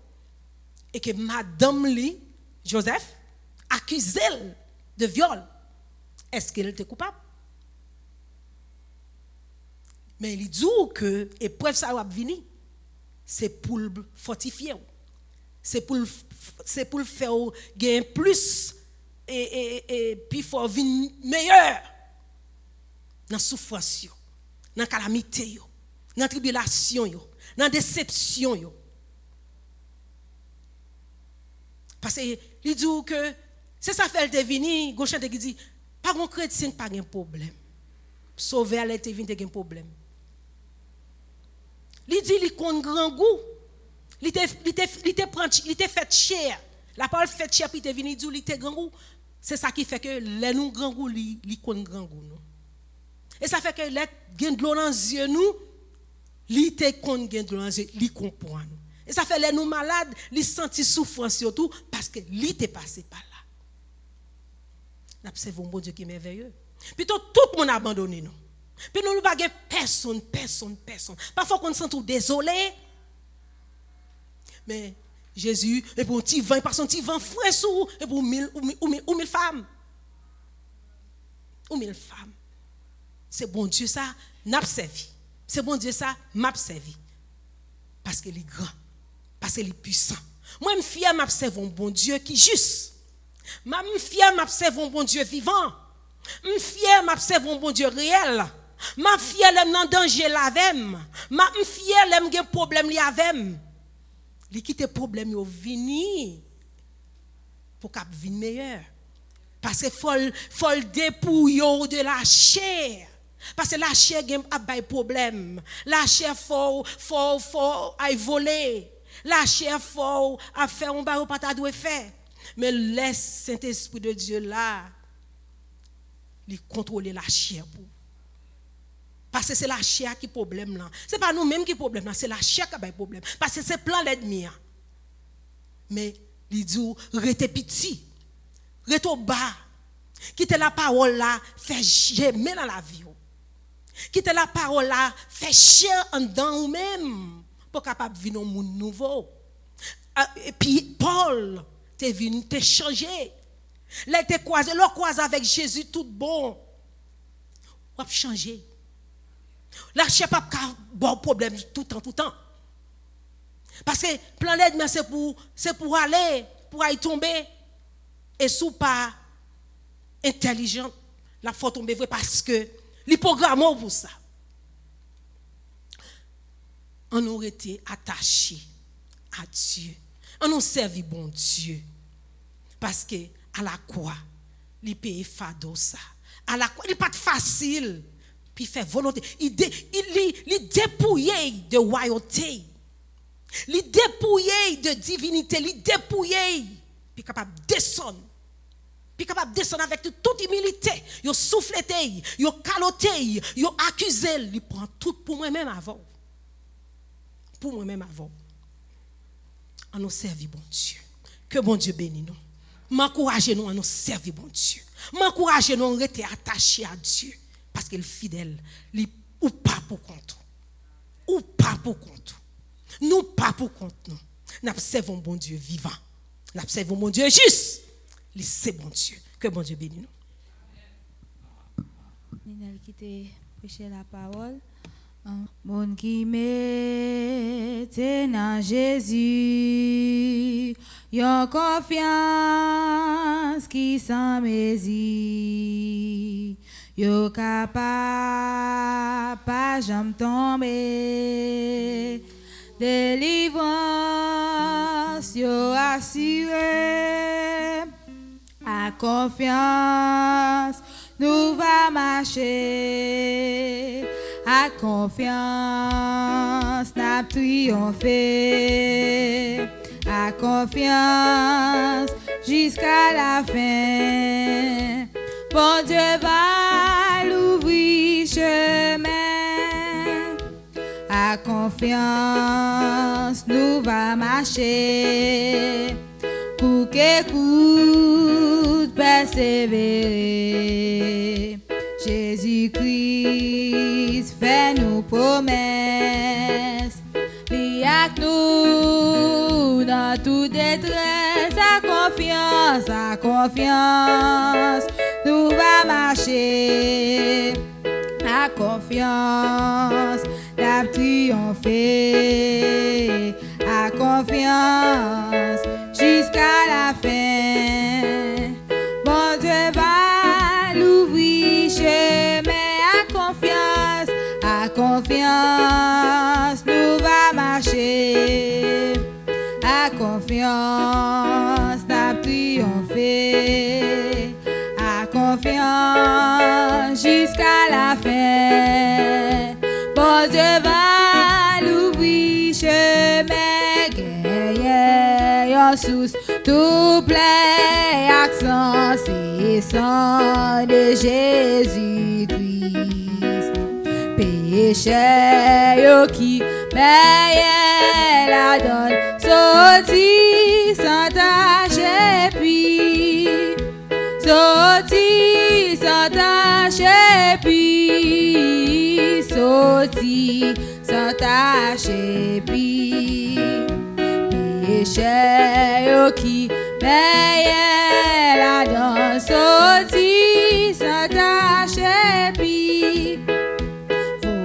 S2: et que madame li, Joseph, accusait de viol. Est-ce qu'elle était coupable? Mais il dit que l'épreuve ça va venir, c'est pour le fortifier, c'est pour le faire gagner plus et puis faut venir meilleur dans la souffrance, dans la calamité, dans la tribulation, dans la déception. Parce qu'il dit que c'est ça fait le venir, Gauchin qui dit pas un chrétien pas de problème. Sauver elle était venu de un problème. Il dit il compte grand goût. Il était fait cher. La parole fait cher puis il est venu dire il était grand goût. C'est ça qui fait que les nous grand goût il compte grand goût nous. Et ça fait que les gain de l'eau dans les yeux nous, il était compte gain de l'eau dans les yeux, il comprend nous. Et ça fait les nous malades, il sentit souffrance surtout parce que il était passé par là. N'observons bon Dieu qui est merveilleux. Puis tout le monde a abandonné nous. Puis nous ne pas personne. Parfois qu'on se sent tout désolé. Mais Jésus, et pour un petit vent, il passe un petit vent frais sous, et pour 1000 femmes. Ou 1000 femmes. C'est bon Dieu ça, n'a servi. C'est bon Dieu ça, m'a servi. Parce qu'il est grand. Parce qu'il est puissant. Moi, je suis fier d'observer un bon Dieu qui est juste. Je suis fier d'observer un bon Dieu vivant. Je suis fier d'observer un bon Dieu réel. Je suis fier d'être dans danger avec. Je suis fier d'avoir des problèmes avec. Il quitte les problèmes, il vient pour qu'il vienne meilleur. Parce qu'il faut le dépouiller de la chair. Parce que la chair a des problèmes. La chair faut voler. La chair faut faire un barreau pas ta doit faire. Mais laisse Saint-Esprit de Dieu là, il contrôler la chair pour. Parce que c'est la chair qui est problème là. Ce n'est pas nous-mêmes qui est problème là, c'est la chair qui a des problèmes. Parce que c'est plein l'ennemi. Mais il dit, rete petit, rete au bas. Quitte la parole là, fait gémer dans la vie. Quitte la parole là, fait cher en dedans ou même pour capable vivre un monde nouveau. Et puis Paul t'es venu te changer. Là t'es croisé avec Jésus tout bon. On va changer. La chair pas bon problème tout le temps. Parce que plan d'aide c'est pour aller tomber et sous pas intelligent la faut tomber vrai parce que les programmes pour ça. On aurait été attaché à Dieu. On nous servi bon Dieu. Parce que à la croix, il paye fado ça. À la croix, il n'est pas facile. Puis il fait volonté. Il dépouillé de royauté. Il dépouillé de divinité. Il dépouillé. Puis capable de descendre. Puis capable de descendre avec toute humilité. Il souffle, il caloté, il accusé. Il prend tout pour moi-même avant. Pour moi-même avant. On nous servir bon Dieu. Que bon Dieu bénisse nous. M'encouragez-nous à nous servir bon Dieu. M'encouragez-nous à rester attachés à Dieu. Parce qu'il est fidèle. Ou pas pour compte. Ou pas pour compte. Nous pas pour compte. Nous observons bon Dieu vivant. Nous observons bon Dieu juste. C'est bon Dieu. Que bon Dieu bénisse nous.
S1: Ninel qui t'a prêché la parole. Mon qui mette dans Jésus, yon confiance qui sans mesure, yon capable pas jamais tomber. Délivrance, yo assuré. À confiance, nous va marcher. À confiance, n'a triomphé. À confiance, jusqu'à la fin. Bon Dieu va l'ouvrir chemin. À confiance, nous va marcher. Pour qu'écoute, persévérer. Jésus-Christ fait nous promesses. Il y a que nous dans toute détresse. À confiance, nous va marcher. À confiance, la triompher. À confiance, jusqu'à la fin. Bon Dieu va l'ouvrir chemin. À confiance, nous va marcher. À confiance, n'a triomphé. À confiance, jusqu'à la fin. Bon Dieu va l'ouvrir chemin. Gagne sous tout plein accent, c'est sang de Jésus-Christ. Péché yo qui paye la donne, sorti sans tâche et puis, sorti sans tâche et puis, sorti sans tâche et puis. Péché yo qui paye la donne, sorti sans tâche et puis.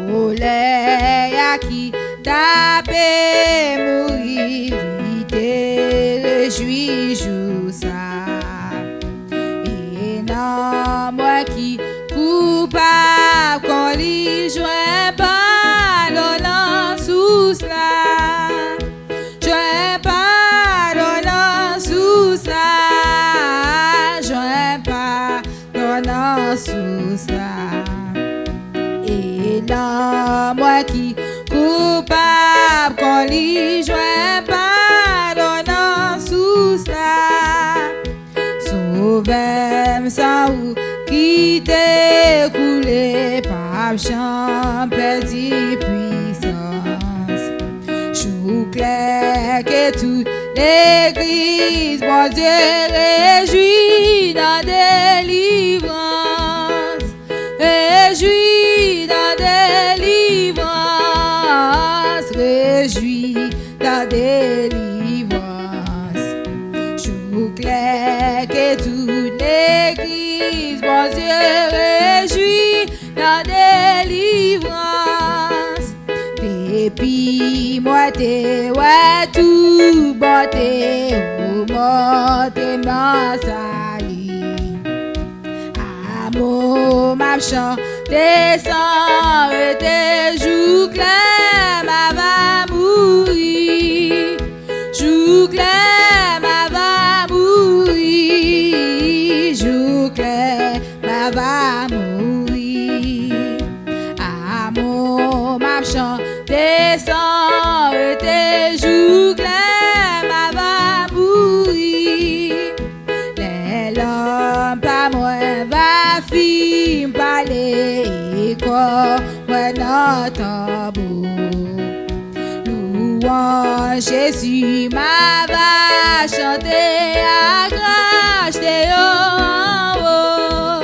S1: Volé à qui tapé mourir, il réjouit jour ça. Et non moi qui coupable qu'on lui joint pas l'honneur sous cela. Joint pas l'honneur sous cela. Joint pas l'honneur sous cela. Et là, moi qui coupable qu'on lui joint pardonnant sous ça. Sauvez-moi ça ou quitter coulé par champ perdu puissance. Chou clair que toute l'église, bon Dieu réjouit dans délivrance. Réjouis dans délivrance, réjouis dans délivrance. Chou clair que toute l'église, bon Dieu réjouis dans délivrance. Depuis moi t'es ouais tout beauté ou mort t'es ma salie. Amour m'a chanté sans tes joues claires m'a va mourir. Joues claires m'a va mourir. Joues claires m'a va mourir. Amour m'a chanté sans tes joues claires m'a va mourir. Les l'homme pas moins va film parler quoi moi notre beau. Louange Jésus m'a va chanter à grâce de en haut.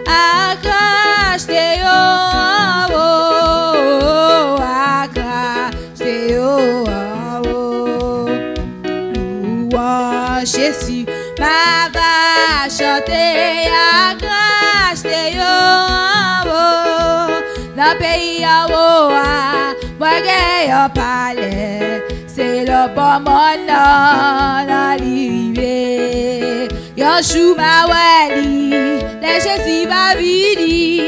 S1: À grâce de en haut. À grâce de en haut. Louange Jésus m'a va chanter à grâce de en haut. Dans pays en haut, moi j'ai un palais. C'est le bon monde dans l'arrivée. Yon chou ma wali, les Jésus va vidi,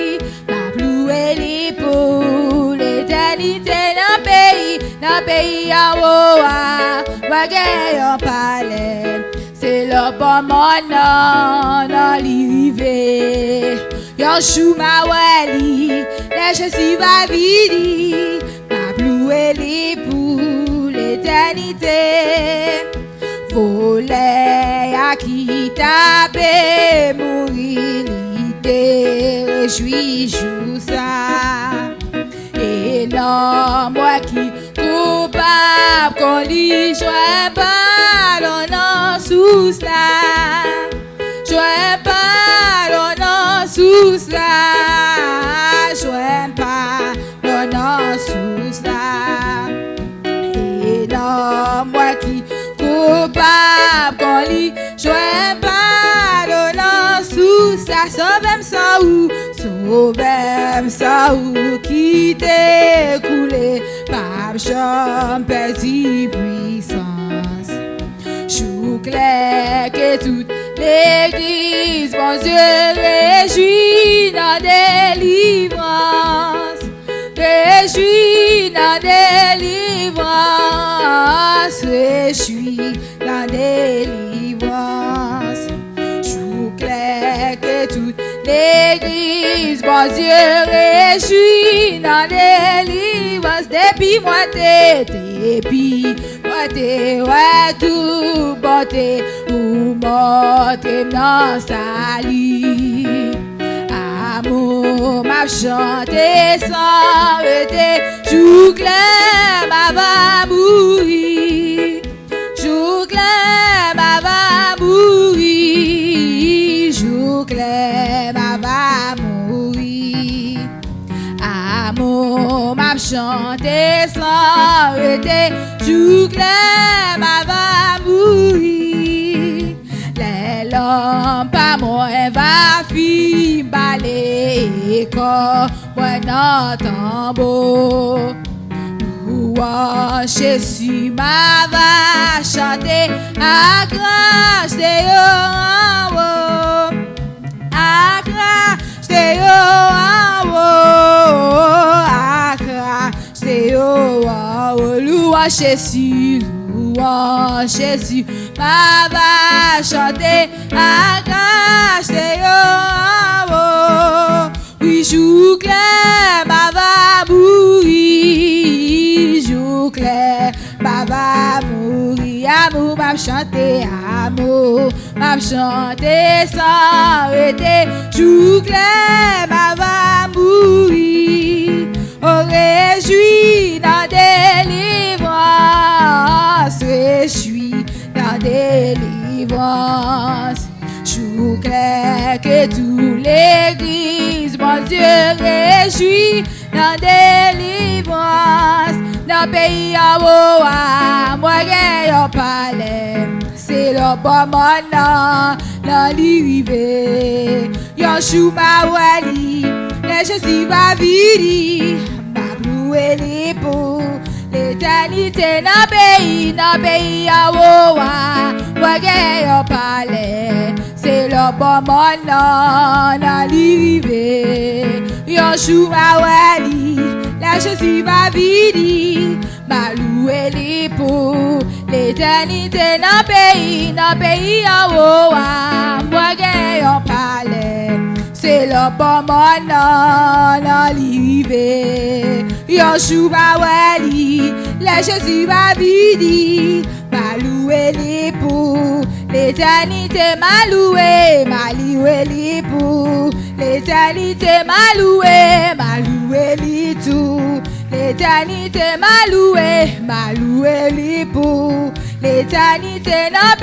S1: ma ploué les peaux. l'éternité dans pays en haut, moi gagne palais. C'est le bon moment dans l'arrivée. Yon chou ma wali, les je va vidi, ma bloué li pour l'éternité. Voler à qui tape, mourir l'idée, réjouis joue ça. Et non, moi qui coupable, qu'on lit, je pardonne sous ça. Je pardonne sous ça. Je pardonne sous ça. Et non, moi qui coupable, qu'on lit, je pardonne sous ça. Sauvez-moi ça ou, sauvez-moi ça ou, qui t'est coulé par champ, perdu puissance. Chou clair que toute l'église, bon Dieu, réjouit dans délivrance. Réjouis dans délivrance. Réjouis dans délivrance. Chou clair que toute l'église, bon Dieu, réjouis dans délivrance. Depuis moi t'es ouais tout beauté ou montre dans salut. Amour m'a chanté sans arrêter, jour clair m'a va mourir. Jour clair m'a va mourir. Jour clair m'a va mourir. Amour m'a chanté sans arrêter, jour clair m'a va mourir. Les lampes à moi va fi balai comme un tambour. Louange Jésus m'a va chanter à grâce de en haut. À grâce de en haut. À grâce de en haut. Louange Jésus. Louange Jésus, ma va chanter à grâce de haut. Oui, jour clair, ma va mourir. Jour clair, ma va mourir. Amour m'a chanter, amour m'a chanter sans arrêter. Jour clair, ma va mourir. Oh, réjouis dans délivrance. Réjouis dans délivrance. Jour clair que tout l'église, mon Dieu, réjouis dans délivrance. Dans pays en haut, moi gagne au palais. C'est le bon moment dans l'arrivée. Yon chou ma wali, les je va vidi, ma bloué les pour l'éternité dans pays à Owa, moi gagne au palais. C'est le bon moment dans l'arrivée. Yon chou ma wali, les je va vidi, ma loué les pour l'éternité dans pays à Owa, moi gagne au palais. C'est le bon moment dans l'arrivée. Yon chou ma wali, les Jésus va vidi, ma loué les pour l'éternité, ma loué les pour l'éternité, ma loué les tout. L'éternité m'a loué les pour l'éternité dans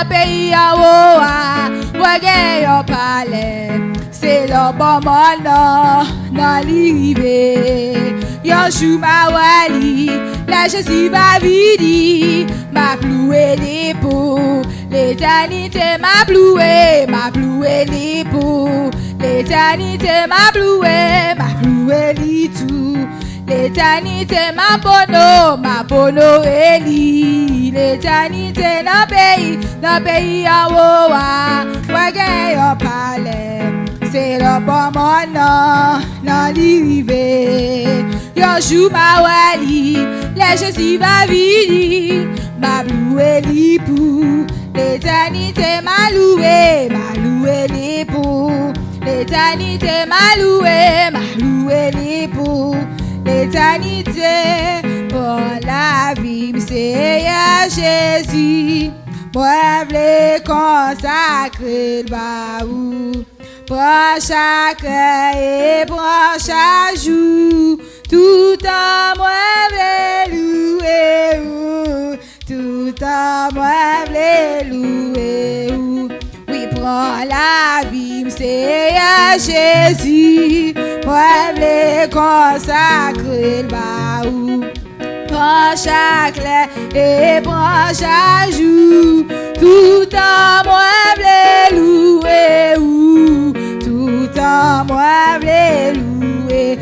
S1: pays à Oa, moi gagne au palais. C'est le bon moment dans l'arrivée. Yon chou ma wali, la Jésus va vidi, m'a loué les pour l'éternité, m'a loué les pour l'éternité, m'a loué les tout. L'éternité m'a bono eli. L'éternité dans pays à Oa, moi gagne au palais. C'est le bon moment dans l'arrivée. Yon jour ma wali, les Jésus va venir, ma loué li pour l'éternité, ma loué li pour l'éternité, ma loué li pour l'éternité. Pour la vie, Seigneur Jésus, moi v'le consacrer le baou. Prends chaque heure et prends chaque jour, tout en moi v'le louer, tout en moi v'le louer. Oui, prends la vie, Seigneur Jésus, moi v'le consacrer le baou. Prends chaque heure et prends chaque jour, tout en moi v'le louer, tout en moi v'le louer.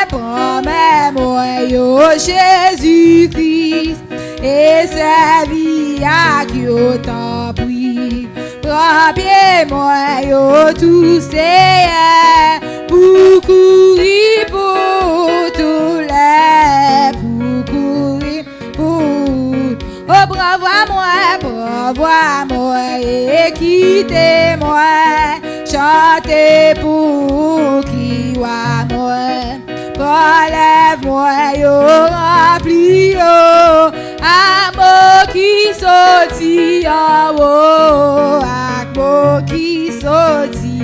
S1: Promets-moi, yo Jésus-Christ, et servi à qui autant prie. Prends-moi, yo tout Seigneur, pour courir pour tous les, pour courir pour. Oh, bravo-moi, et quittez-moi, chantez pour qui wa moi. Relève-moi, yo rempli, yo, amour qui sorti en haut, amour qui sorti.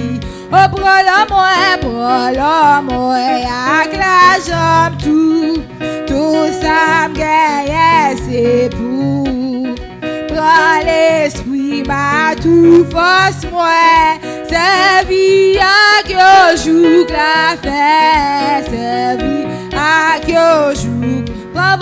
S1: Oh, prends-le-moi, avec la jambe tout ça m'gagne, c'est pour. Prends l'esprit, ma tout force, moi, servi à qui joue la fête, servi à qui joue. Prends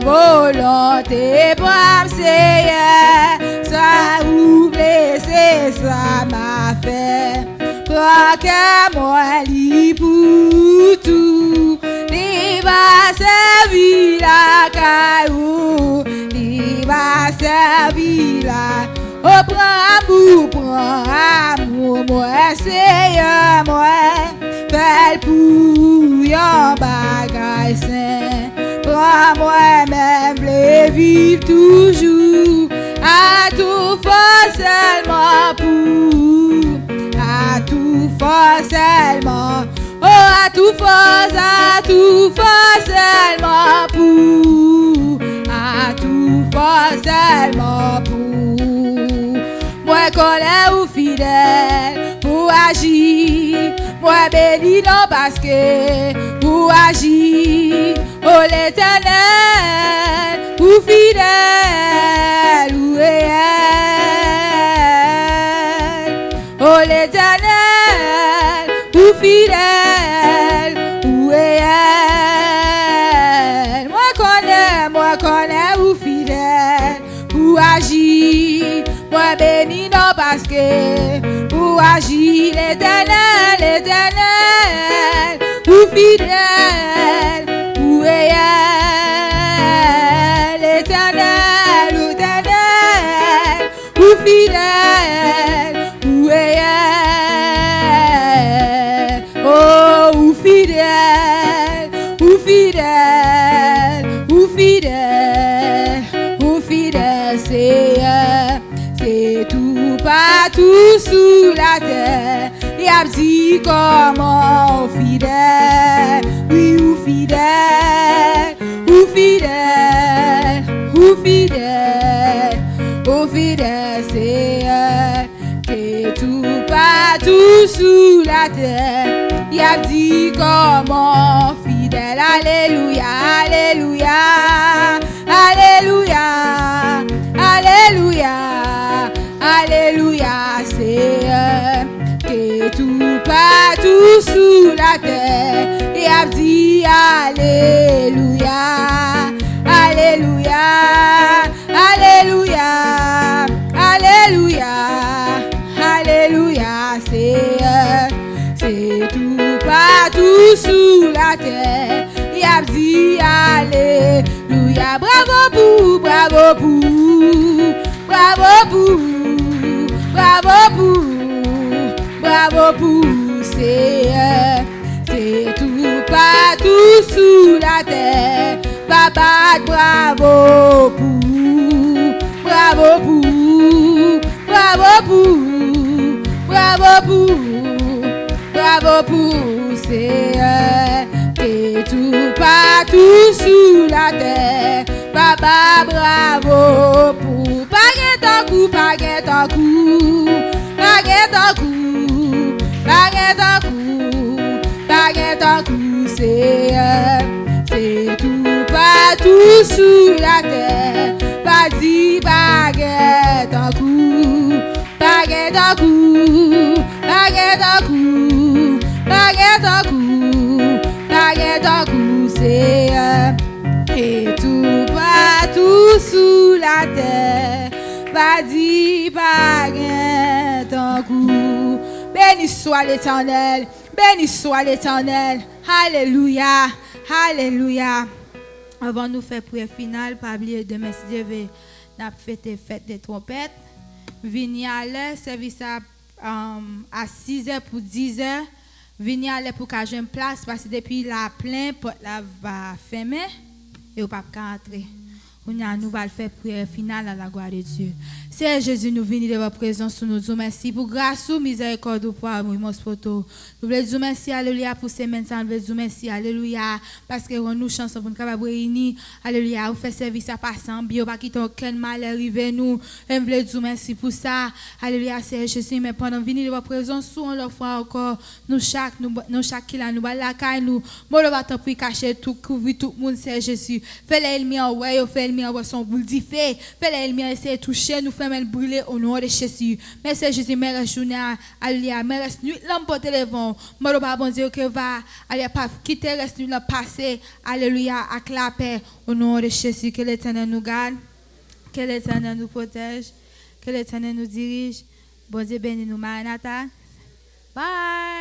S1: volonté, prends Seigneur, ça ouvre, c'est ça m'a fait. Prends que moi li pour tout, li va servir la caillou, li va servir la. Oh, prends amour, moi, Seigneur, moi, fais pour yon bagay saint. Prends moi-même, v'le vivre toujours, à tout force seulement pour, à tout force seulement, oh, à tout force seulement pour, à tout force seulement pour. Moi connais ou fidèle pour agir, moi béni non parce que pour agir, oh l'Éternel ou fidèle ou réel, oh l'Éternel ou fidèle ou réel. Moi connais ou fidèle pour agir, moi béni non parce que pour agir l'Éternel ou fidèle ou réel, l'Éternel ou fidèle ou réel, oh ou fidèle ou fidèle ou fidèle ou fidèle, c'est tout partout sous la terre. Et a dit comment fidèle, oui ou fidèle, ou fidèle, ou fidèle, ou fidèle, c'est que tout partout sous la terre. Il a dit comment fidèle, alléluia, alléluia, alléluia, alléluia, alléluia, c'est que tout partout sous la terre. Et a dit alléluia, alléluia, alléluia, alléluia, alléluia, c'est tout partout sous la terre. Et a dit alléluia, bravo pour, bravo pour, bravo pour, bravo pour, bravo pour, c'est tout sous la terre. Papa, bravo pour, bravo pour, bravo pour, bravo pour, bravo pour, Seigneur. Et tout partout sous la terre. Papa, bravo pour, baguette en coup, baguette en coup, baguette en coup, baguette en coup, baguette en coup, c'est tout partout sous la terre. Vas-y, baguette en coup, baguette en coup, baguette en coup, baguette en coup, baguette en coup, et tout partout sous la terre. Vas-y, baguette en coup. Béni soit l'Éternel, béni soit l'Éternel. Alléluia, alléluia. Avant de nous faire prière finale, pas oublier demain si Dieu veut, nous avons fait fête des trompettes. Venez à l'heure, service à 6h pour 10h. Venez à l'heure pour que j'ai une place parce que depuis la plein, porte la va fermer et vous ne pouvez pas entrer. Nous allons faire prière finale à la gloire de Dieu. Seigneur Jésus, nous venons de votre présence, nous disons merci pour grâce ou miséricorde pour immense photo. Nous voulons dire merci, alléluia, pour ces mêmes nous voulons dire merci, alléluia, parce que nous chance pour nous capables réunir, alléluia, vous faites service à passer en bio, pas quitter aucun mal arrivé nous. Et nous voulons dire merci pour ça, alléluia, Seigneur Jésus, mais pendant venir de votre présence, on leur fois encore, nous chaque qui là, nous la caille, nous, moi, le va pour cacher tout, couvrir tout le monde, Seigneur Jésus. Fais-le lumière, ouais, fais-le lumière, son boule d'y fait, fais-le lumière, essayer de toucher, nous faire brûler au nom de Jésus. Merci Jésus, merci journée, alléluia, merci nuit, l'emporter les vents. Moi, le bon Dieu que va, alléluia, pas quitter, reste nuit, passer, alléluia, avec la paix, au nom de Jésus, que l'Éternel nous garde, que l'Éternel nous protège, que l'Éternel nous dirige. Bon Dieu bénis nous, Maranatha. Bye.